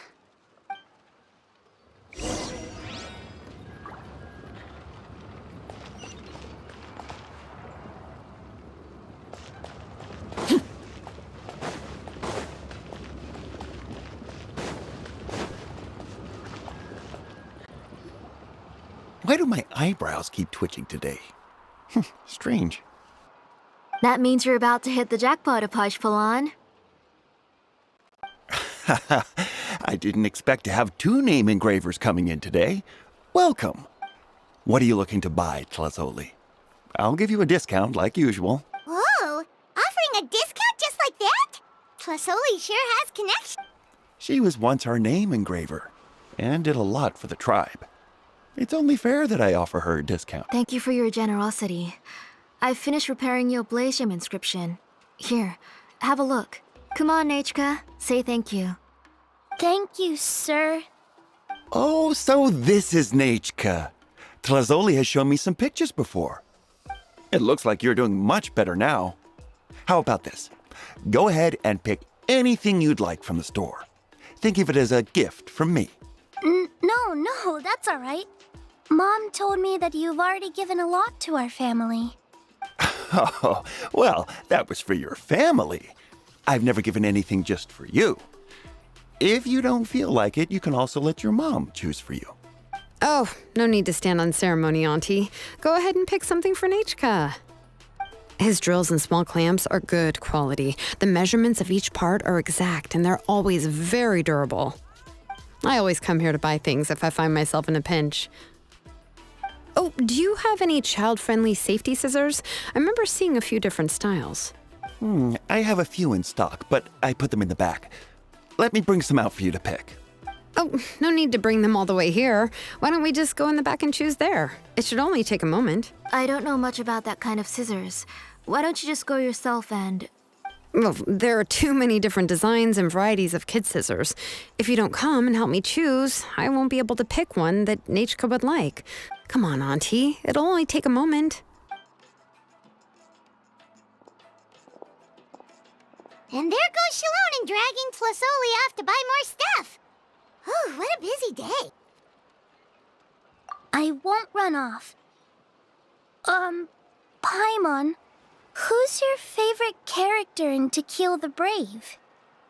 Why do my eyebrows keep twitching today? Strange.
That means you're about to hit the jackpot, Apashpalan.
I didn't expect to have 2 name engravers coming in today. Welcome. What are you looking to buy, Tlazoli? I'll give you a discount like usual.
Whoa! Offering a discount just like that? Tlasoli sure has connection.
She was once our name engraver and did a lot for the tribe. It's only fair that I offer her a discount.
Thank you for your generosity. I've finished repairing your Blasium inscription. Here, have a look. Come on, Nechka, say thank you.
Thank you, sir.
Oh, so this is Nechka. Tlazoli has shown me some pictures before. It looks like you're doing much better now. How about this? Go ahead and pick anything you'd like from the store. Think of it as a gift from me.
No, that's all right. Mom told me that you've already given a lot to our family.
Oh, well, that was for your family. I've never given anything just for you. If you don't feel like it, you can also let your mom choose for you.
Oh, no need to stand on ceremony, Auntie. Go ahead and pick something for Nechka. His drills and small clamps are good quality. The measurements of each part are exact, and they're always very durable. I always come here to buy things if I find myself in a pinch. Oh, do you have any child-friendly safety scissors? I remember seeing a few different styles.
I have a few in stock, but I put them in the back. Let me bring some out for you to pick.
Oh, no need to bring them all the way here. Why don't we just go in the back and choose there? It should only take a moment.
I don't know much about that kind of scissors. Why don't you just go yourself and...
Well, there are too many different designs and varieties of kid scissors. If you don't come and help me choose, I won't be able to pick one that Nechka would like. Come on, Auntie. It'll only take a moment.
And there goes Shalone dragging Tlasoli off to buy more stuff. Oh, what a busy day. I won't run off. Paimon, who's your favorite character in To Kill the Brave?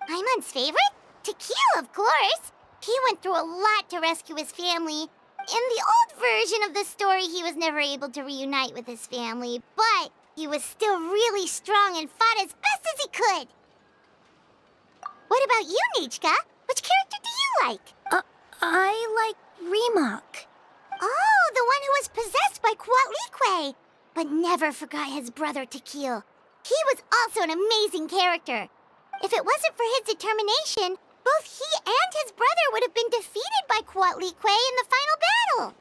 Paimon's favorite? To Kill, of course. He went through a lot to rescue his family. In the old version of the story, he was never able to reunite with his family, but he was still really strong and fought as best as he could. What about you, Nechka? Which character do you like? I like Remak. Oh, the one who was possessed by Quatlique, but never forgot his brother Tequil. He was also an amazing character. If it wasn't for his determination, both he and his brother would have been defeated by Quatlique in the final battle.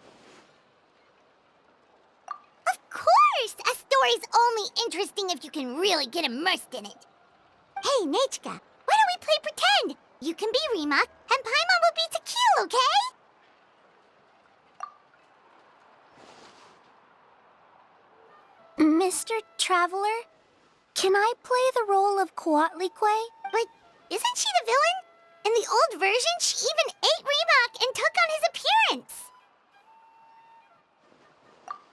Of course! A story's only interesting if you can really get immersed in it. Hey, Nechka, why don't we play pretend? You can be Remak, and Paimon will be Tequil, okay? Mr. Traveler, can I play the role of Quatlique? But isn't she the villain? In the old version, she even ate Remak and took on his appearance.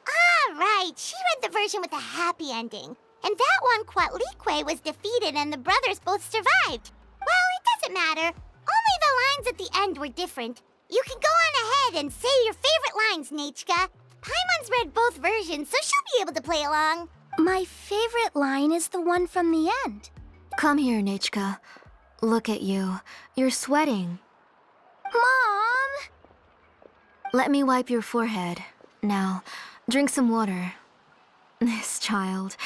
Ah, right. She read the version with a happy ending. And that one, Quatlique was defeated and the brothers both survived. Well, it doesn't matter. Only the lines at the end were different. You can go on ahead and say your favorite lines, Nechka. Paimon's read both versions, so she'll be able to play along. My favorite line is the one from the end.
Come here, Nechka. Look at you. You're sweating.
Mom!
Let me wipe your forehead. Now, drink some water. This child.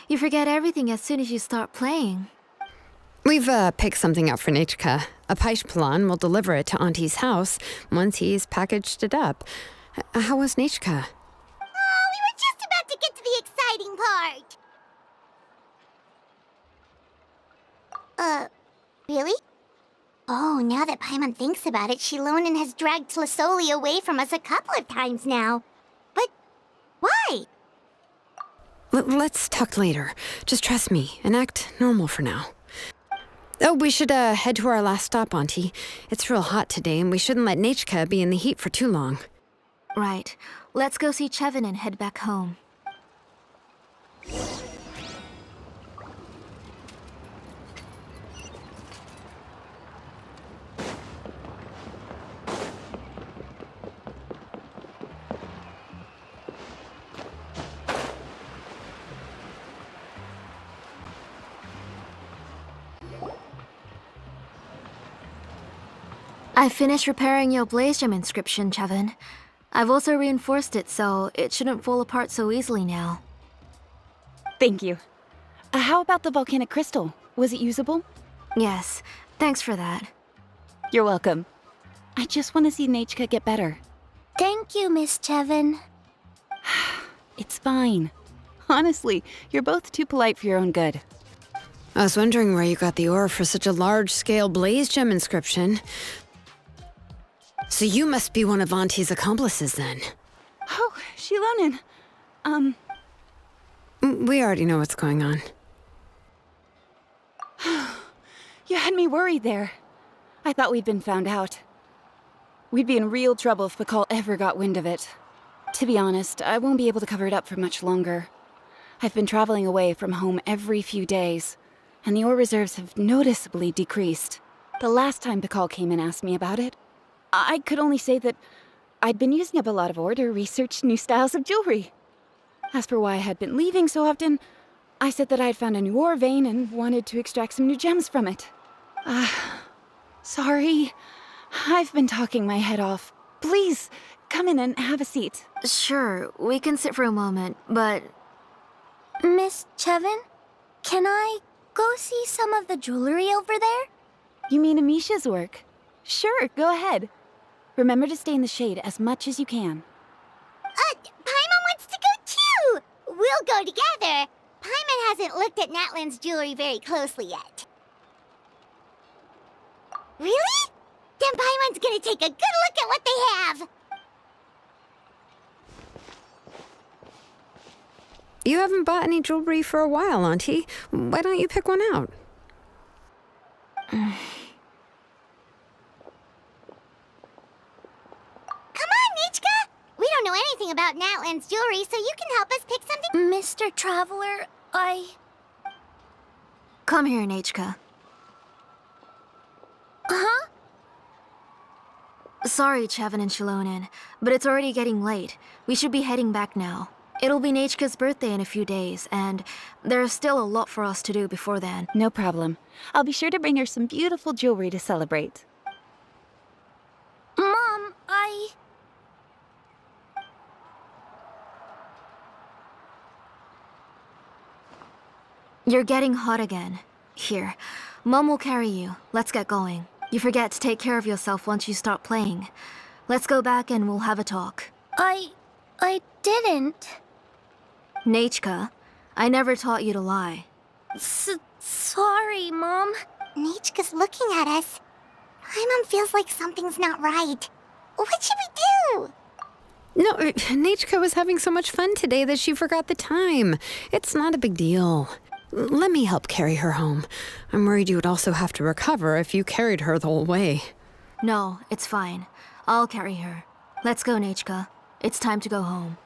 You forget everything as soon as you start playing.
We've picked something out for Nechka. Apashpalan will deliver it to Auntie's house once he's packaged it up. How was Nechka?
Oh, we were just about to get to the exciting part. Really? Oh, now that Paimon thinks about it, Shilonen has dragged Tlasoli away from us a couple of times now. But why?
Let's talk later. Just trust me and act normal for now. Oh, we should head to our last stop, Auntie. It's real hot today, and we shouldn't let Nechka be in the heat for too long.
Right. Let's go see Chevin and head back home. I finished repairing your blaze gem inscription, Chevin. I've also reinforced it so it shouldn't fall apart so easily now.
Thank you. How about the volcanic crystal? Was it usable?
Yes, thanks for that.
You're welcome. I just want to see Nachka get better.
Thank you, Miss Chevin.
It's fine. Honestly, you're both too polite for your own good.
I was wondering where you got the ore for such a large-scale blaze gem inscription. So you must be one of Auntie's accomplices, then.
Oh, Shilonen.
We already know what's going on.
You had me worried there. I thought we'd been found out. We'd be in real trouble if Pakal ever got wind of it. To be honest, I won't be able to cover it up for much longer. I've been traveling away from home every few days, and the ore reserves have noticeably decreased. The last time Pakal came and asked me about it, I could only say that I'd been using up a lot of ore to research new styles of jewelry. As for why I had been leaving so often, I said that I had found a new ore vein and wanted to extract some new gems from it. Sorry. I've been talking my head off. Please, come in and have a seat.
Sure, we can sit for a moment, but
Miss Chevin, can I go see some of the jewelry over there?
You mean Amisha's work? Sure, go ahead. Remember to stay in the shade as much as you can.
Paimon wants to go too! We'll go together. Paimon hasn't looked at Natlan's jewelry very closely yet. Really? Then Paimon's gonna take a good look at what they have!
You haven't bought any jewelry for a while, Auntie. Why don't you pick one out?
Come on, Nichka! We don't know anything about Natlan's jewelry, so you can help us pick something. Mr. Traveler,
come here, Nachka.
Huh?
Sorry, Chevin and Shilonen, but it's already getting late. We should be heading back now. It'll be Nachka's birthday in a few days, and there's still a lot for us to do before then.
No problem. I'll be sure to bring her some beautiful jewelry to celebrate.
Mom,
You're getting hot again. Here, Mom will carry you. Let's get going. You forget to take care of yourself once you start playing. Let's go back and we'll have a talk.
I didn't.
Nachka, I never taught you to lie.
Sorry, Mom. Nichka's looking at us. Paimon feels like something's not right. What should we do?
No, Nachka was having so much fun today that she forgot the time. It's not a big deal. Let me help carry her home. I'm worried you would also have to recover if you carried her the whole way.
No, it's fine. I'll carry her. Let's go, Nachka. It's time to go home.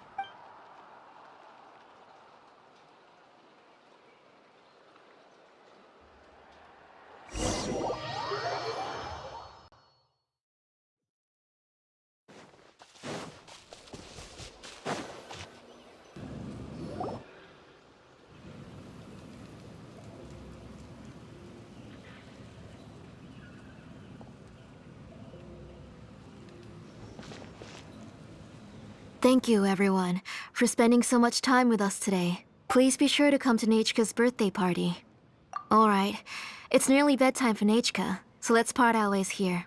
Thank you, everyone, for spending so much time with us today. Please be sure to come to Nachka's birthday party. Alright, it's nearly bedtime for Nachka, so let's part our ways here.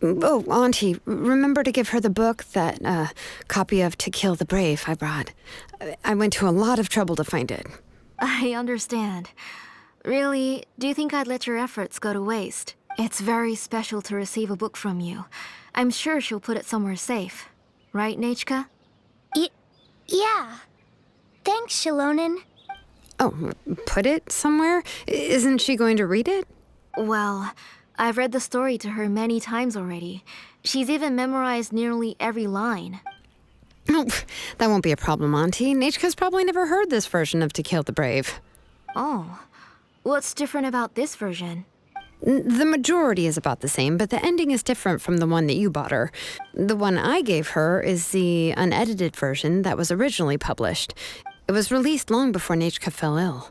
Oh, Auntie, remember to give her the book, that copy of To Kill the Brave I brought. I went to a lot of trouble to find it.
I understand. Really, do you think I'd let your efforts go to waste? It's very special to receive a book from you. I'm sure she'll put it somewhere safe. Right, Nachka?
Yeah. Thanks, Shilonen.
Oh, put it somewhere? Isn't she going to read it?
Well, I've read the story to her many times already. She's even memorized nearly every line.
Oh, that won't be a problem, Auntie. Nachka's probably never heard this version of To Kill the Brave.
Oh. What's different about this version?
The majority is about the same, but the ending is different from the one that you bought her. The one I gave her is the unedited version that was originally published. It was released long before Nachka fell ill.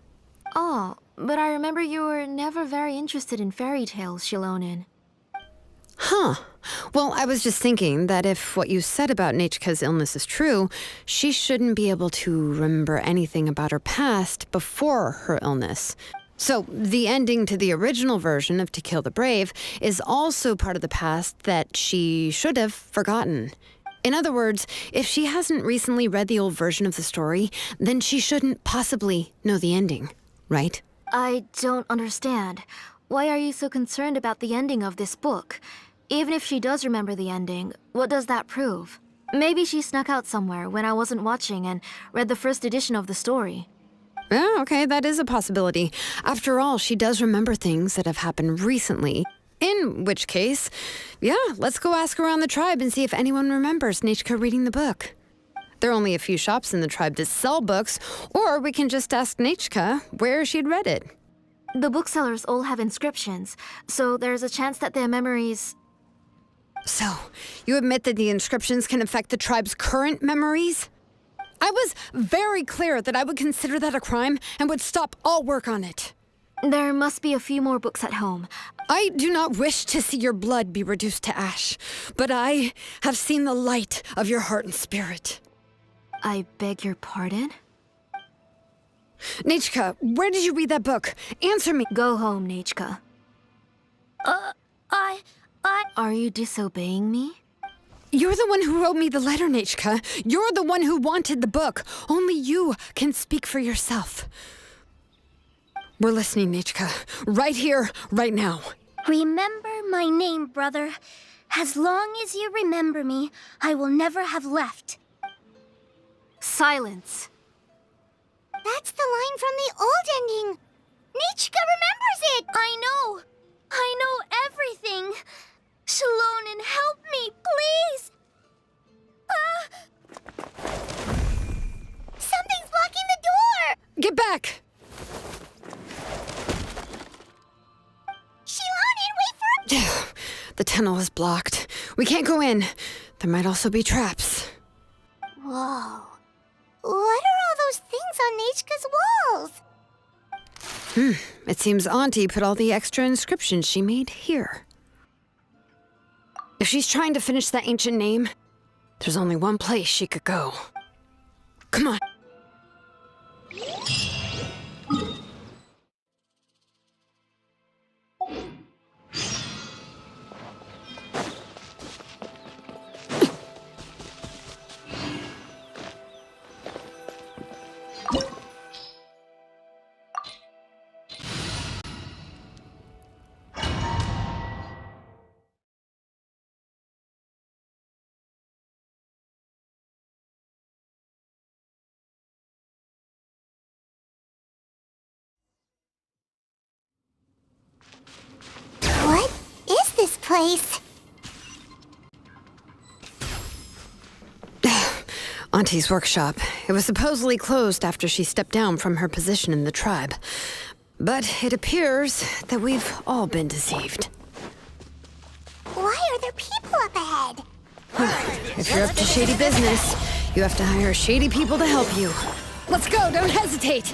Oh, but I remember you were never very interested in fairy tales, Shilonen.
Huh. Well, I was just thinking that if what you said about Nechka's illness is true, she shouldn't be able to remember anything about her past before her illness. So, the ending to the original version of To Kill the Brave is also part of the past that she should have forgotten. In other words, if she hasn't recently read the old version of the story, then she shouldn't possibly know the ending, right?
I don't understand. Why are you so concerned about the ending of this book? Even if she does remember the ending, what does that prove? Maybe she snuck out somewhere when I wasn't watching and read the first edition of the story.
Oh, okay, that is a possibility. After all, she does remember things that have happened recently. In which case, yeah, let's go ask around the tribe and see if anyone remembers Nechka reading the book. There are only a few shops in the tribe that sell books, or we can just ask Nechka where she'd read it.
The booksellers all have inscriptions, so there's a chance that their memories...
So, you admit that the inscriptions can affect the tribe's current memories? I was very clear that I would consider that a crime and would stop all work on it.
There must be a few more books at home.
I do not wish to see your blood be reduced to ash, but I have seen the light of your heart and spirit.
I beg your pardon?
Nechka, where did you read that book? Answer me.
Go home, Nechka. Are you disobeying me?
You're the one who wrote me the letter, Nechka. You're the one who wanted the book. Only you can speak for yourself. We're listening, Nechka. Right here, right now.
Remember my name, brother. As long as you remember me, I will never have left.
Silence.
That's the line from the old ending. Nechka remembers it. I know everything. Shalonen, help me, please. Something's blocking the door.
Get back!
Shalonen, wait for...
The tunnel is blocked. We can't go in. There might also be traps.
Whoa. What are all those things on Nechka's walls?
It seems Auntie put all the extra inscriptions she made here. If she's trying to finish that ancient name, there's only one place she could go. Come on.
What is this place?
Auntie's workshop. It was supposedly closed after she stepped down from her position in the tribe. But it appears that we've all been deceived.
Why are there people up ahead?
If you're up to shady business, you have to hire shady people to help you. Let's go, don't hesitate!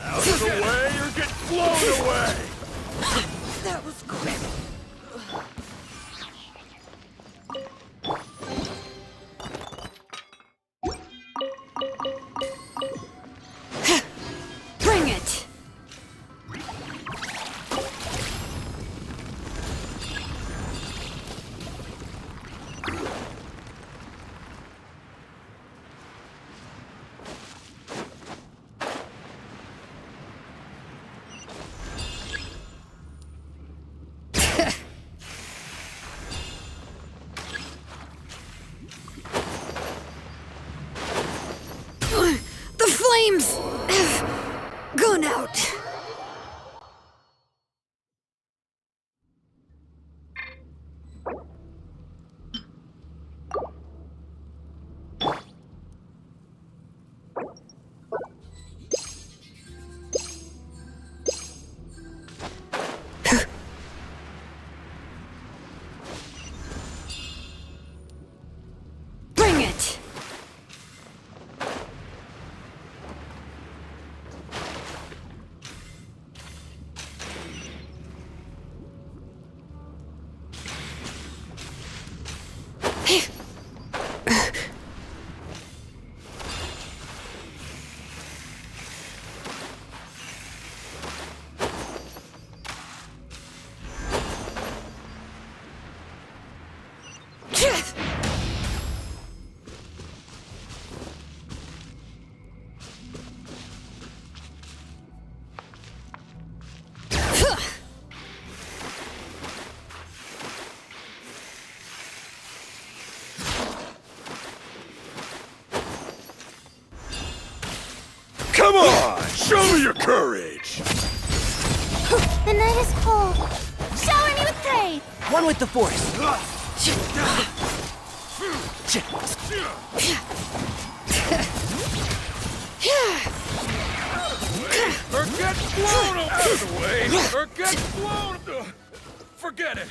Out of the way or get blown away!
That was quick. Bring it!
Come on! Show me your courage!
The night is cold. Shower me with prey.
One with the Force.
Or get blown out of the way! Or get blown... Forget it!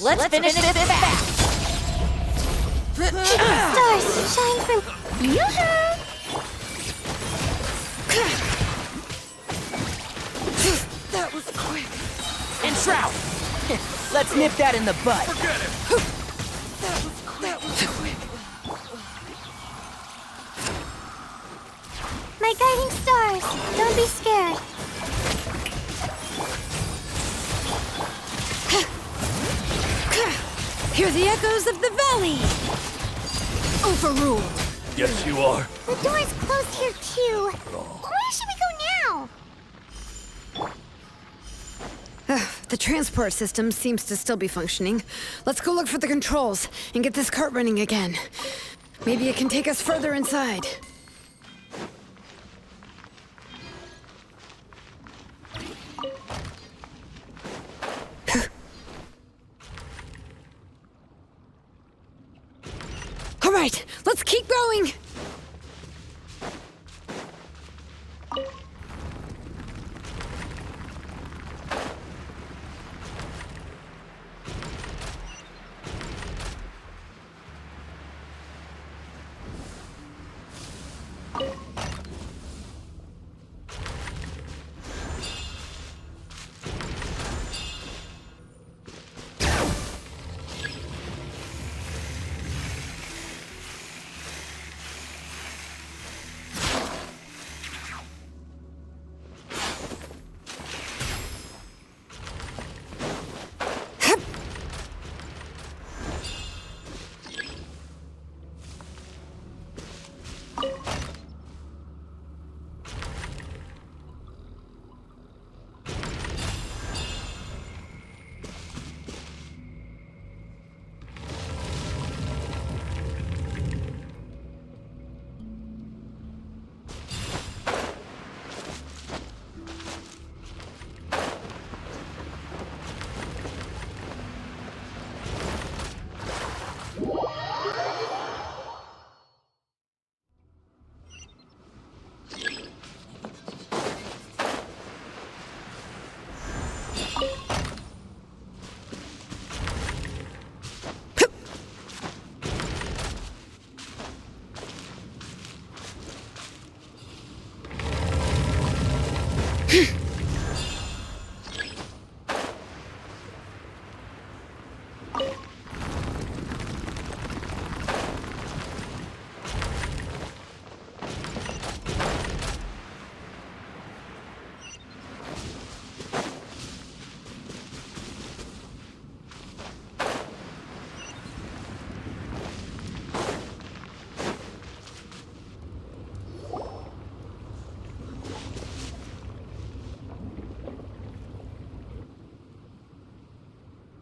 Let's finish this fast.
Stars, shine through. Yoo-hoo!
That was quick. And Shroud. Let's nip that in the bud.
Forget it!
That was quick.
My guiding stars, don't be scared.
Hear the echoes of the valley! Overruled.
Yes, you are.
The door's closed here too. Where should we go now?
The transport system seems to still be functioning. Let's go look for the controls and get this cart running again. Maybe it can take us further inside. All right, let's keep going.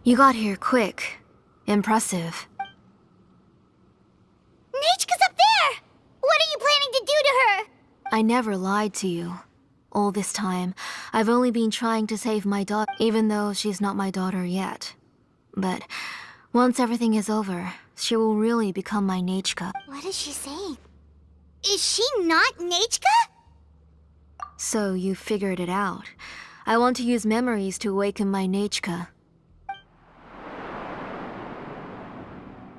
You got here quick. Impressive.
Nechka's up there! What are you planning to do to her?
I never lied to you. All this time, I've only been trying to save my daughter, even though she's not my daughter yet. But once everything is over, she will really become my Nechka.
What is she saying? Is she not Nechka?
So you figured it out. I want to use memories to awaken my Nechka.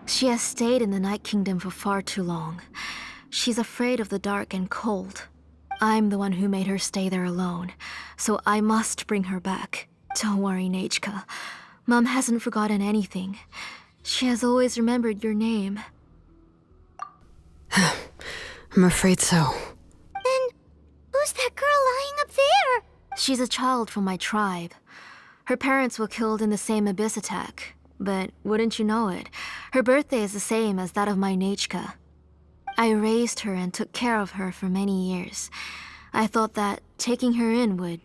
She has stayed in the Night Kingdom for far too long. She's afraid of the dark and cold. I'm the one who made her stay there alone, so I must bring her back. Don't worry, Nechka. Mom hasn't forgotten anything. She has always remembered your name.
I'm afraid so.
Then, who's that girl lying up there?
She's a child from my tribe. Her parents were killed in the same abyss attack. But wouldn't you know it, her birthday is the same as that of my Nechka. I raised her and took care of her for many years. I thought that taking her in would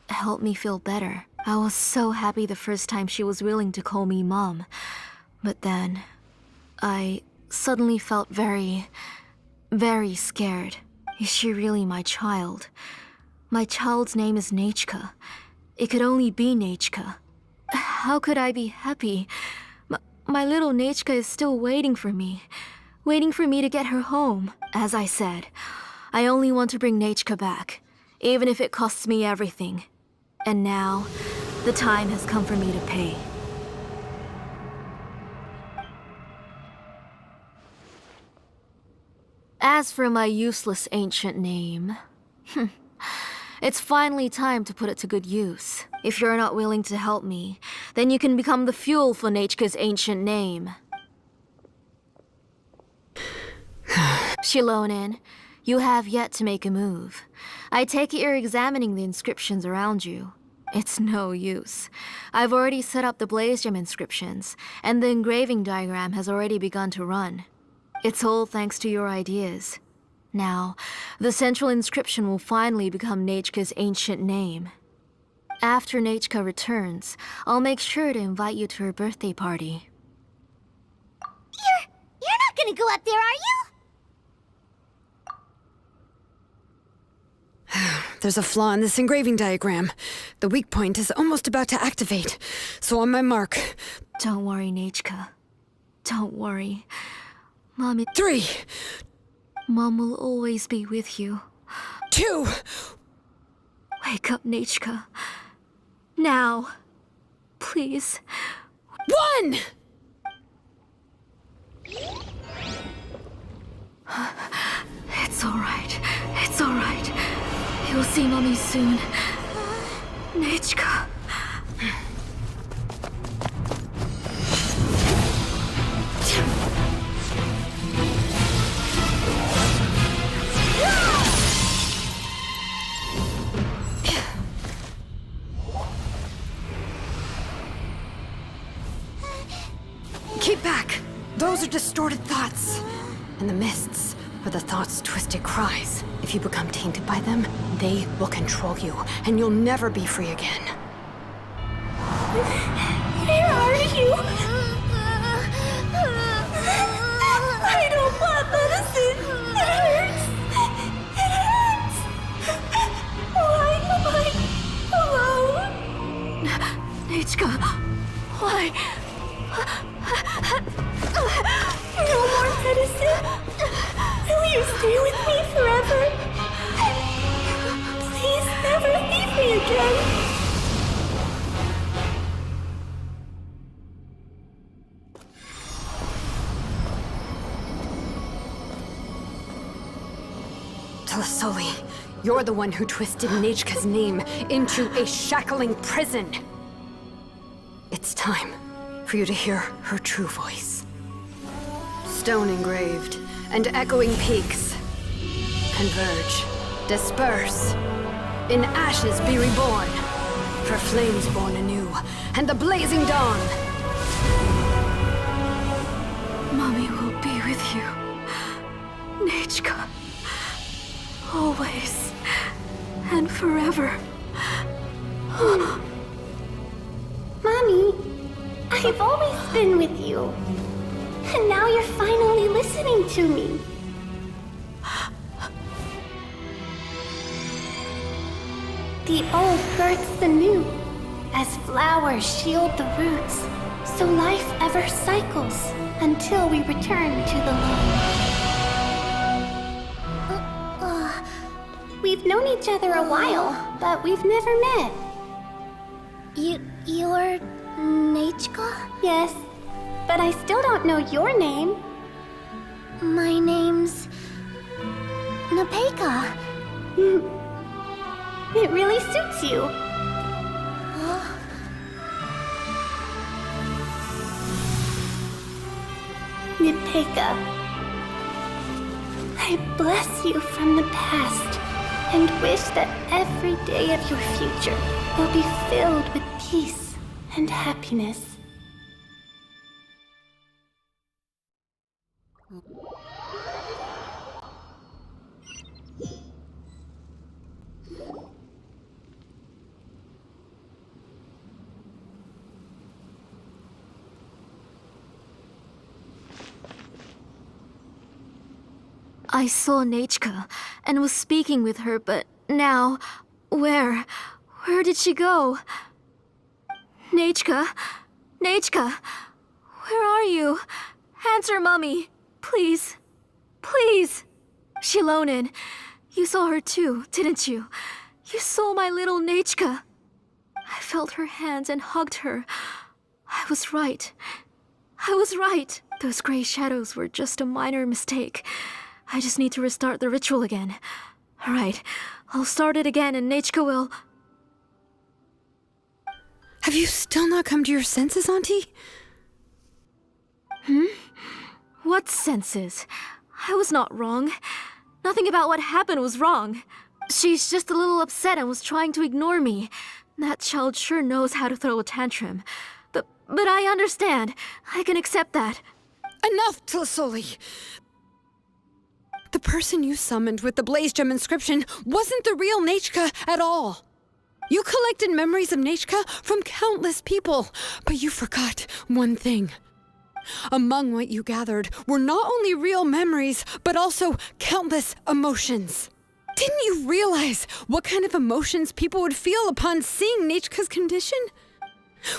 help me feel better. I was so happy the first time she was willing to call me Mom. But then, I suddenly felt very scared. Is she really my child? My child's name is Nechka. It could only be Nechka. How could I be happy? My little Nechka is still waiting for me to get her home. As I said, I only want to bring Nechka back, even if it costs me everything. And now, the time has come for me to pay. As for my useless ancient name, it's finally time to put it to good use. If you're not willing to help me, then you can become the fuel for Nechka's ancient name. Shilonen, you have yet to make a move. I take it you're examining the inscriptions around you. It's no use. I've already set up the Blaze Gem inscriptions, and the engraving diagram has already begun to run. It's all thanks to your ideas. Now, the central inscription will finally become Nechka's ancient name. After Nechka returns, I'll make sure to invite you to her birthday party.
You're not gonna go up there, are you?
There's a flaw in this engraving diagram. The weak point is almost about to activate. So on my mark.
Don't worry, Nechka. Don't worry. Mommy...
3,
Mom will always be with you.
2,
Wake up, Nechka. Now. Please.
1!
It's alright. It's alright. You'll see Mommy soon. Nechka.
Keep back! Those are distorted thoughts. And the mists are the thoughts' twisted cries. If you become tainted by them, they will control you, and you'll never be free again.
Where are you? I don't want medicine. It hurts. It hurts. Why am I alone?
Nechka, why?
No more medicine. Will you stay with me forever? Please never leave me again.
Telasoli, you're the one who twisted Nechka's name into a shackling prison. It's time for you to hear her true voice. Stone engraved and echoing peaks converge, disperse, in ashes be reborn, for flames born anew, and the blazing dawn.
Mommy will be with you. Nechka. Always. And forever.
Mommy,
I've always been with you. And now you're finally listening to me. The old births the new, as flowers shield the roots, so life ever cycles until we return to the loam. We've known each other a while, but we've never met.
You're Nachka?
Yes, but I still don't know your name.
My name's Nepeka.
It really suits you. Nepeka, I bless you from the past and wish that every day of your future will be filled with peace and happiness.
I saw Nachka and was speaking with her, but now, where did she go? Nachka? Nachka? Where are you? Answer, Mummy. Please. Please. Shilonen, you saw her too, didn't you? You saw my little Nachka. I felt her hands and hugged her. I was right. I was right. Those gray shadows were just a minor mistake. I just need to restart the ritual again. All right, I'll start it again and Nachka will...
Have you still not come to your senses, Auntie?
What senses? I was not wrong. Nothing about what happened was wrong. She's just a little upset and was trying to ignore me. That child sure knows how to throw a tantrum. But I understand. I can accept that.
Enough, Tlisoli! The person you summoned with the Blaze Gem inscription wasn't the real Nachka at all. You collected memories of Nachka from countless people, but you forgot one thing. Among what you gathered were not only real memories, but also countless emotions. Didn't you realize what kind of emotions people would feel upon seeing Nachka's condition?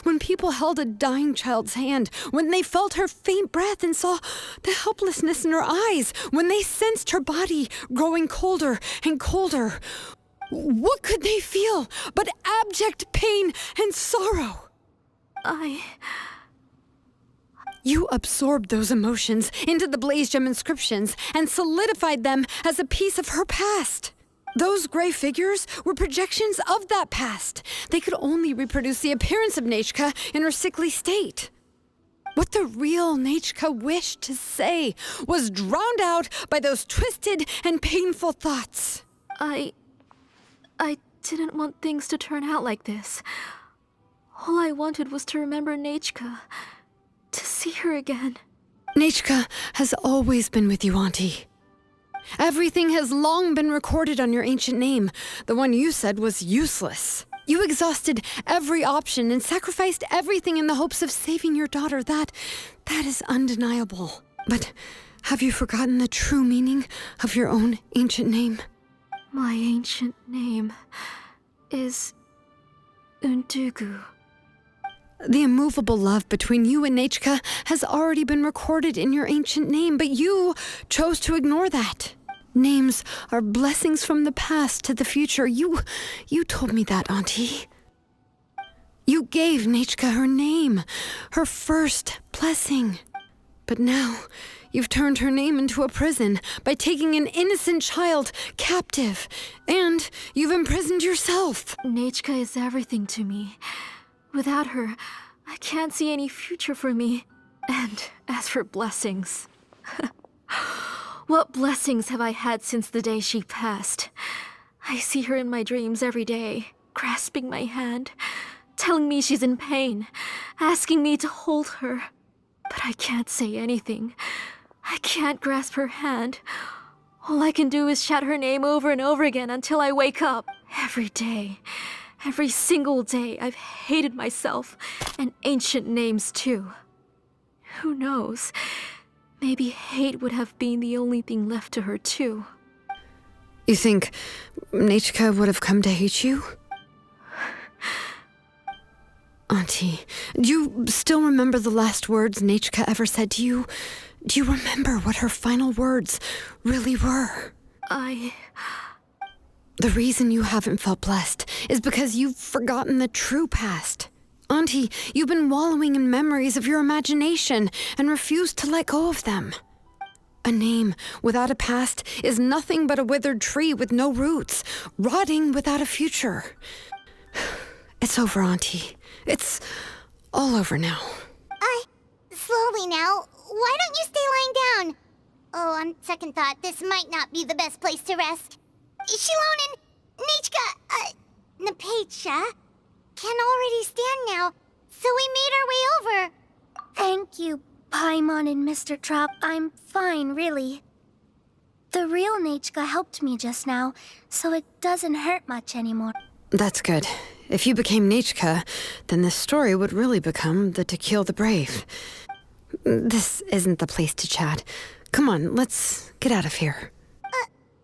When people held a dying child's hand, when they felt her faint breath and saw the helplessness in her eyes, when they sensed her body growing colder and colder, what could they feel but abject pain and sorrow? You absorbed those emotions into the Blaze Gem inscriptions and solidified them as a piece of her past. Those gray figures were projections of that past. They could only reproduce the appearance of Nachka in her sickly state. What the real Nachka wished to say was drowned out by those twisted and painful thoughts.
I didn't want things to turn out like this. All I wanted was to remember Nachka, to see her again.
Nachka has always been with you, Auntie. Everything has long been recorded on your ancient name. The one you said was useless. You exhausted every option and sacrificed everything in the hopes of saving your daughter. That is undeniable. But have you forgotten the true meaning of your own ancient name?
My ancient name is Undugu.
The immovable love between you and Nachka has already been recorded in your ancient name, but you chose to ignore that. Names are blessings from the past to the future. You told me that, Auntie. You gave Nachka her name, her first blessing. But now, you've turned her name into a prison by taking an innocent child captive, and you've imprisoned yourself.
Nachka is everything to me. Without her, I can't see any future for me. And as for blessings... What blessings have I had since the day she passed? I see her in my dreams every day, grasping my hand, telling me she's in pain, asking me to hold her. But I can't say anything. I can't grasp her hand. All I can do is shout her name over and over again until I wake up. Every day. Every single day, I've hated myself, and ancient names too. Who knows? Maybe hate would have been the only thing left to her too.
You think Nechka would have come to hate you? Auntie, do you still remember the last words Nechka ever said to you? Do you remember what her final words really were? The reason you haven't felt blessed is because you've forgotten the true past. Auntie, you've been wallowing in memories of your imagination and refused to let go of them. A name without a past is nothing but a withered tree with no roots, rotting without a future. It's over, Auntie. It's all over now.
Slowly now. Why don't you stay lying down? Oh, on second thought, this might not be the best place to rest. Shilonen, Nechka, Napecha can already stand now, so we made our way over.
Thank you, Paimon and Mr. Trap. I'm fine, really. The real Nechka helped me just now, so it doesn't hurt much anymore.
That's good. If you became Nechka, then this story would really become the To Kill the Brave. This isn't the place to chat. Come on, let's get out of here.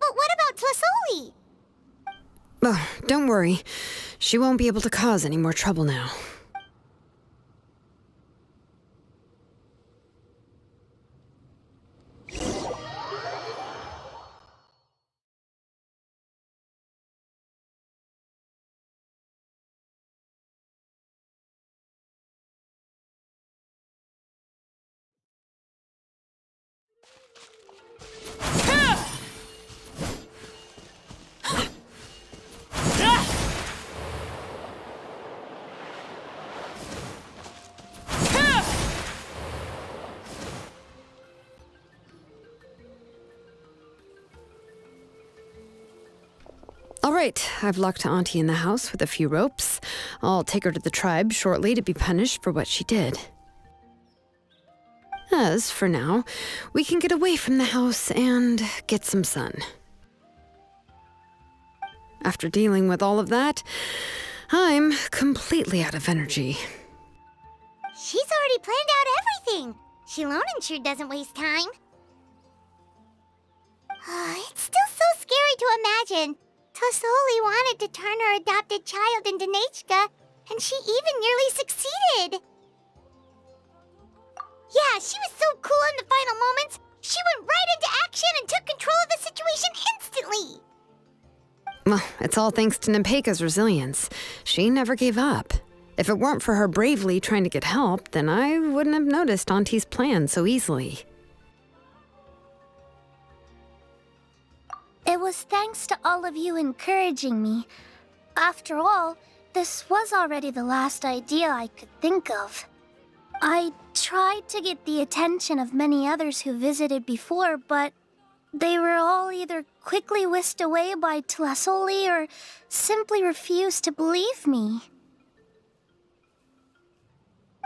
But what about Tlasoli?
Oh, don't worry. She won't be able to cause any more trouble now. All right, I've locked Auntie in the house with a few ropes. I'll take her to the tribe shortly to be punished for what she did. As for now, we can get away from the house and get some sun. After dealing with all of that, I'm completely out of energy.
She's already planned out everything. Shilonen sure doesn't waste time. It's still so scary to imagine. Tlasoli wanted to turn her adopted child into Nechka, and she even nearly succeeded. Yeah, she was so cool in the final moments. She went right into action and took control of the situation instantly.
Well, it's all thanks to Nepeka's resilience. She never gave up. If it weren't for her bravely trying to get help, then I wouldn't have noticed Auntie's plan so easily.
It was thanks to all of you encouraging me. After all, this was already the last idea I could think of. I tried to get the attention of many others who visited before, but they were all either quickly whisked away by Tlasoli or simply refused to believe me.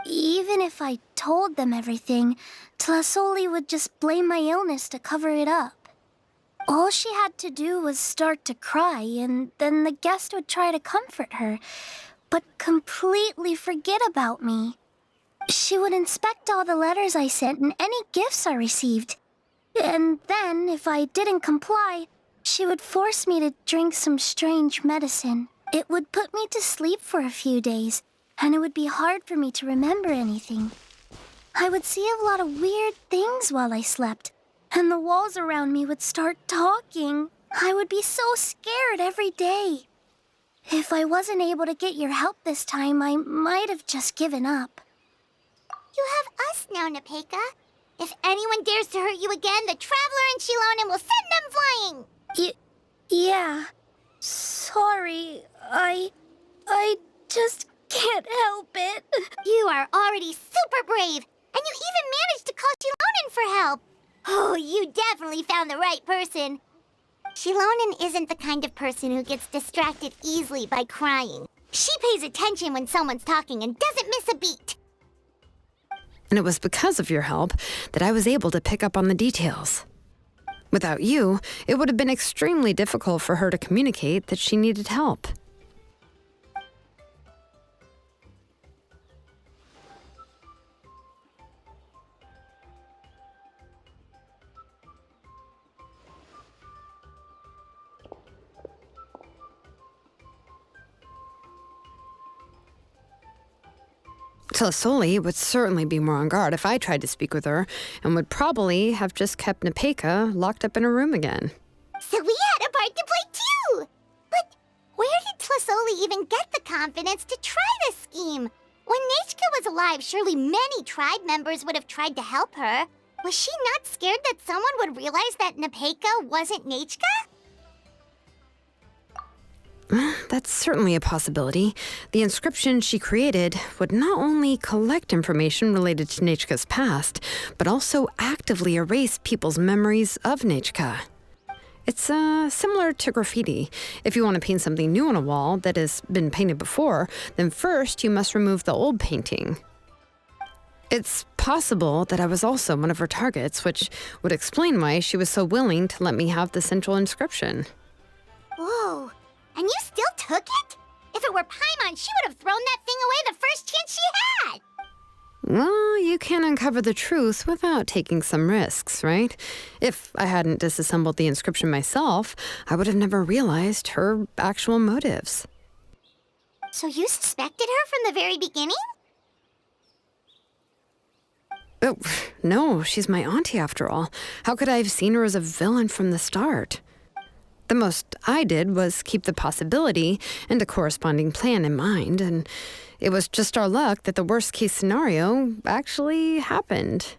Even if I told them everything, Tlasoli would just blame my illness to cover it up. All she had to do was start to cry, and then the guest would try to comfort her, but completely forget about me. She would inspect all the letters I sent and any gifts I received. And then, if I didn't comply, she would force me to drink some strange medicine. It would put me to sleep for a few days, and it would be hard for me to remember anything. I would see a lot of weird things while I slept, and the walls around me would start talking. I would be so scared every day. If I wasn't able to get your help this time, I might have just given up.
You have us now, Nepeka. If anyone dares to hurt you again, the Traveler and Shilonen will send them flying!
Yeah. Sorry, I just can't help it.
You are already super brave, and you even managed to call Shilonen for help. Oh, you definitely found the right person. Shilonen isn't the kind of person who gets distracted easily by crying. She pays attention when someone's talking and doesn't miss a beat.
And it was because of your help that I was able to pick up on the details. Without you, it would have been extremely difficult for her to communicate that she needed help. Tlasoli would certainly be more on guard if I tried to speak with her, and would probably have just kept Nepeka locked up in a room again.
So we had a part to play too! But where did Tlasoli even get the confidence to try this scheme? When Nechka was alive, surely many tribe members would have tried to help her. Was she not scared that someone would realize that Nepeka wasn't Nechka?
That's certainly a possibility. The inscription she created would not only collect information related to Nechka's past, but also actively erase people's memories of Nechka. It's similar to graffiti. If you want to paint something new on a wall that has been painted before, then first you must remove the old painting. It's possible that I was also one of her targets, which would explain why she was so willing to let me have the central inscription.
Whoa, and you still took it? If it were Paimon, she would have thrown that thing away the first chance she had!
Well, you can't uncover the truth without taking some risks, right? If I hadn't disassembled the inscription myself, I would have never realized her actual motives.
So you suspected her from the very beginning?
Oh, no, she's my auntie after all. How could I have seen her as a villain from the start? The most I did was keep the possibility and a corresponding plan in mind, and it was just our luck that the worst-case scenario actually happened.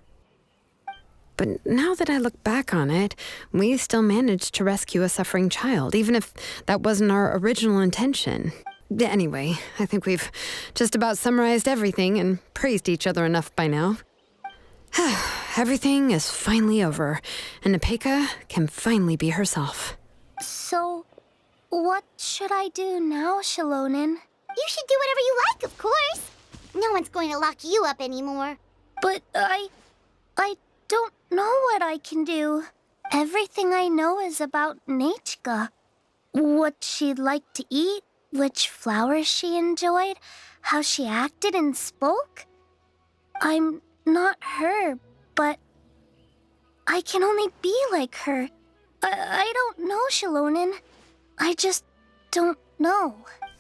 But now that I look back on it, we still managed to rescue a suffering child, even if that wasn't our original intention. Anyway, I think we've just about summarized everything and praised each other enough by now. Everything is finally over, and Nepeka can finally be herself.
So, what should I do now, Shilonen?
You should do whatever you like, of course. No one's going to lock you up anymore.
But I don't know what I can do. Everything I know is about Nechka. What she liked to eat, which flowers she enjoyed, how she acted and spoke. I'm not her, but I can only be like her. I don't know, Shilonen. I just don't know.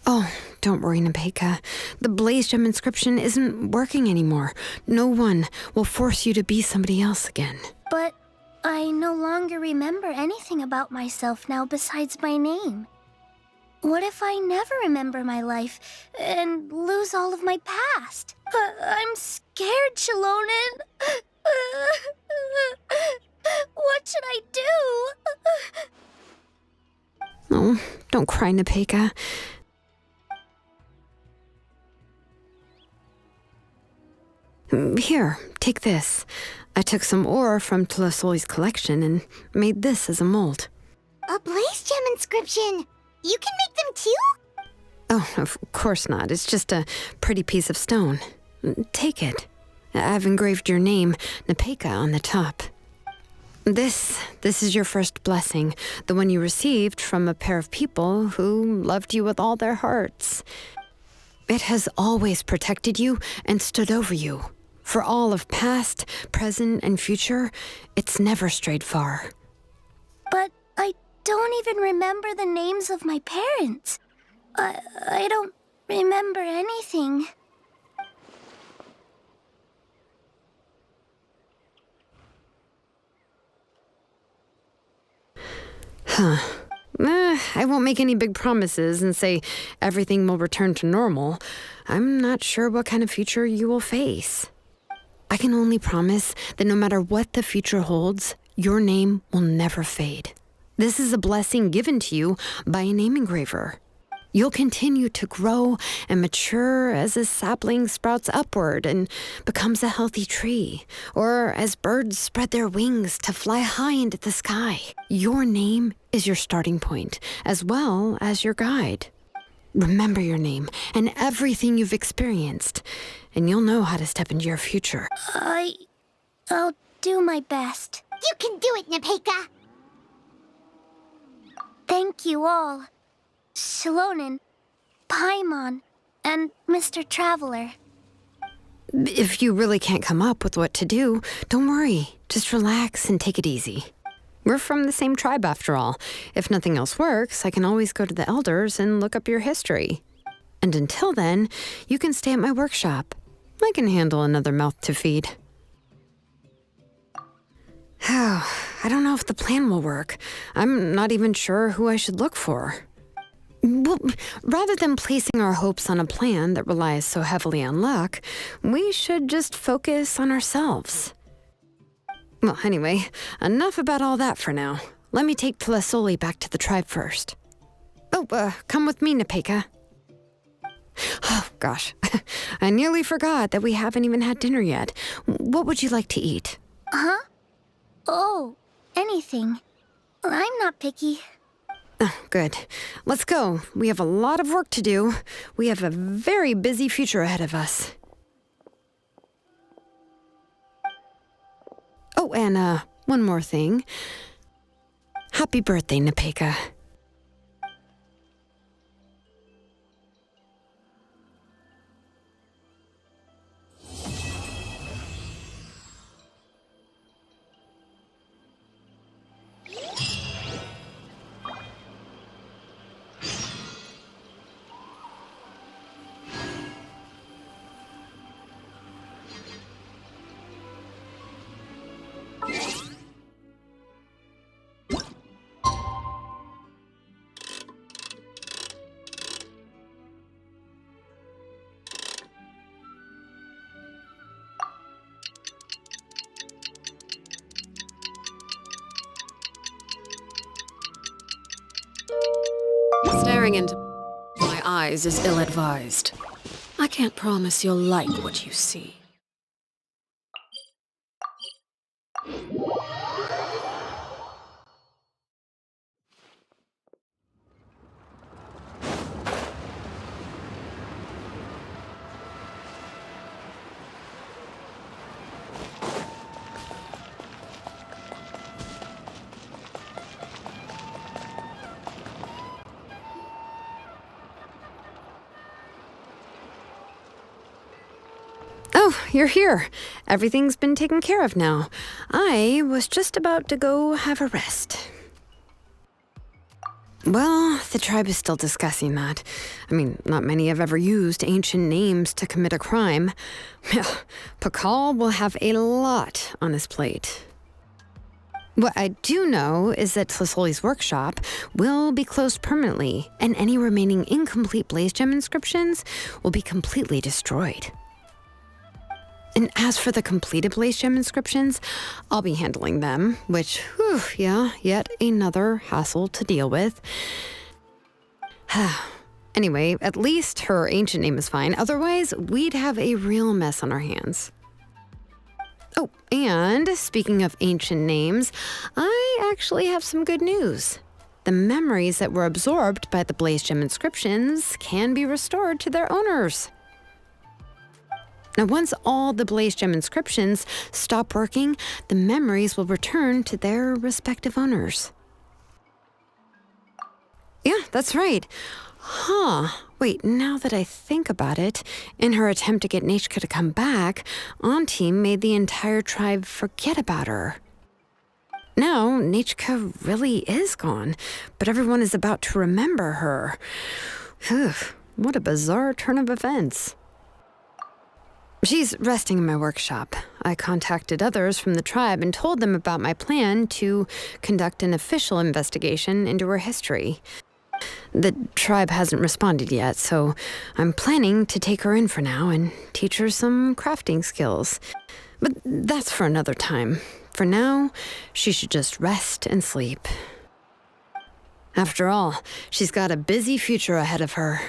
Oh, don't worry, Nepeka. The Blaze Gem inscription isn't working anymore. No one will force you to be somebody else again.
But I no longer remember anything about myself now besides my name. What if I never remember my life and lose all of my past? I'm scared, Shilonen. What should I do?
Oh, don't cry, Nepeka. Here, take this. I took some ore from Tlasoli's collection and made this as a mold.
A Blaze Gem inscription! You can make them too?
Oh, of course not. It's just a pretty piece of stone. Take it. I've engraved your name, Nepeka, on the top. This is your first blessing, the one you received from a pair of people who loved you with all their hearts. It has always protected you and stood over you. For all of past, present, and future, it's never strayed far.
But I don't even remember the names of my parents. I don't remember anything.
I won't make any big promises and say everything will return to normal. I'm not sure what kind of future you will face. I can only promise that no matter what the future holds, your name will never fade. This is a blessing given to you by a name engraver. You'll continue to grow and mature as a sapling sprouts upward and becomes a healthy tree, or as birds spread their wings to fly high into the sky. Your name is your starting point, as well as your guide. Remember your name and everything you've experienced, and you'll know how to step into your future.
I'll do my best.
You can do it, Nepeka!
Thank you all. Shilonen, Paimon, and Mr. Traveler.
If you really can't come up with what to do, don't worry. Just relax and take it easy. We're from the same tribe after all. If nothing else works, I can always go to the elders and look up your history. And until then, you can stay at my workshop. I can handle another mouth to feed. I don't know if the plan will work. I'm not even sure who I should look for. Well, rather than placing our hopes on a plan that relies so heavily on luck, we should just focus on ourselves. Well, anyway, enough about all that for now. Let me take Tlasoli back to the tribe first. Oh, come with me, Nepeka. Oh, gosh. I nearly forgot that we haven't even had dinner yet. What would you like to eat?
Huh? Oh, anything. I'm not picky.
Oh, good. Let's go. We have a lot of work to do. We have a very busy future ahead of us. Oh, and one more thing. Happy birthday, Nepeka.
Staring into my eyes is ill-advised. I can't promise you'll like what you see.
Oh, you're here. Everything's been taken care of now. I was just about to go have a rest. Well, the tribe is still discussing that. I mean, not many have ever used ancient names to commit a crime. Pakal will have a lot on his plate. What I do know is that Tlasoli's workshop will be closed permanently, and any remaining incomplete blaze gem inscriptions will be completely destroyed. And as for the completed blaze gem inscriptions, I'll be handling them, which, yet another hassle to deal with. Anyway, at least her ancient name is fine. Otherwise, we'd have a real mess on our hands. Oh, and speaking of ancient names, I actually have some good news. The memories that were absorbed by the blaze gem inscriptions can be restored to their owners. Now, once all the blaze gem inscriptions stop working, the memories will return to their respective owners. Yeah, that's right. Wait, now that I think about it, in her attempt to get Nechka to come back, Auntie made the entire tribe forget about her. Now, Nechka really is gone, but everyone is about to remember her. What a bizarre turn of events. She's resting in my workshop. I contacted others from the tribe and told them about my plan to conduct an official investigation into her history. The tribe hasn't responded yet, so I'm planning to take her in for now and teach her some crafting skills. But that's for another time. For now, she should just rest and sleep. After all, she's got a busy future ahead of her.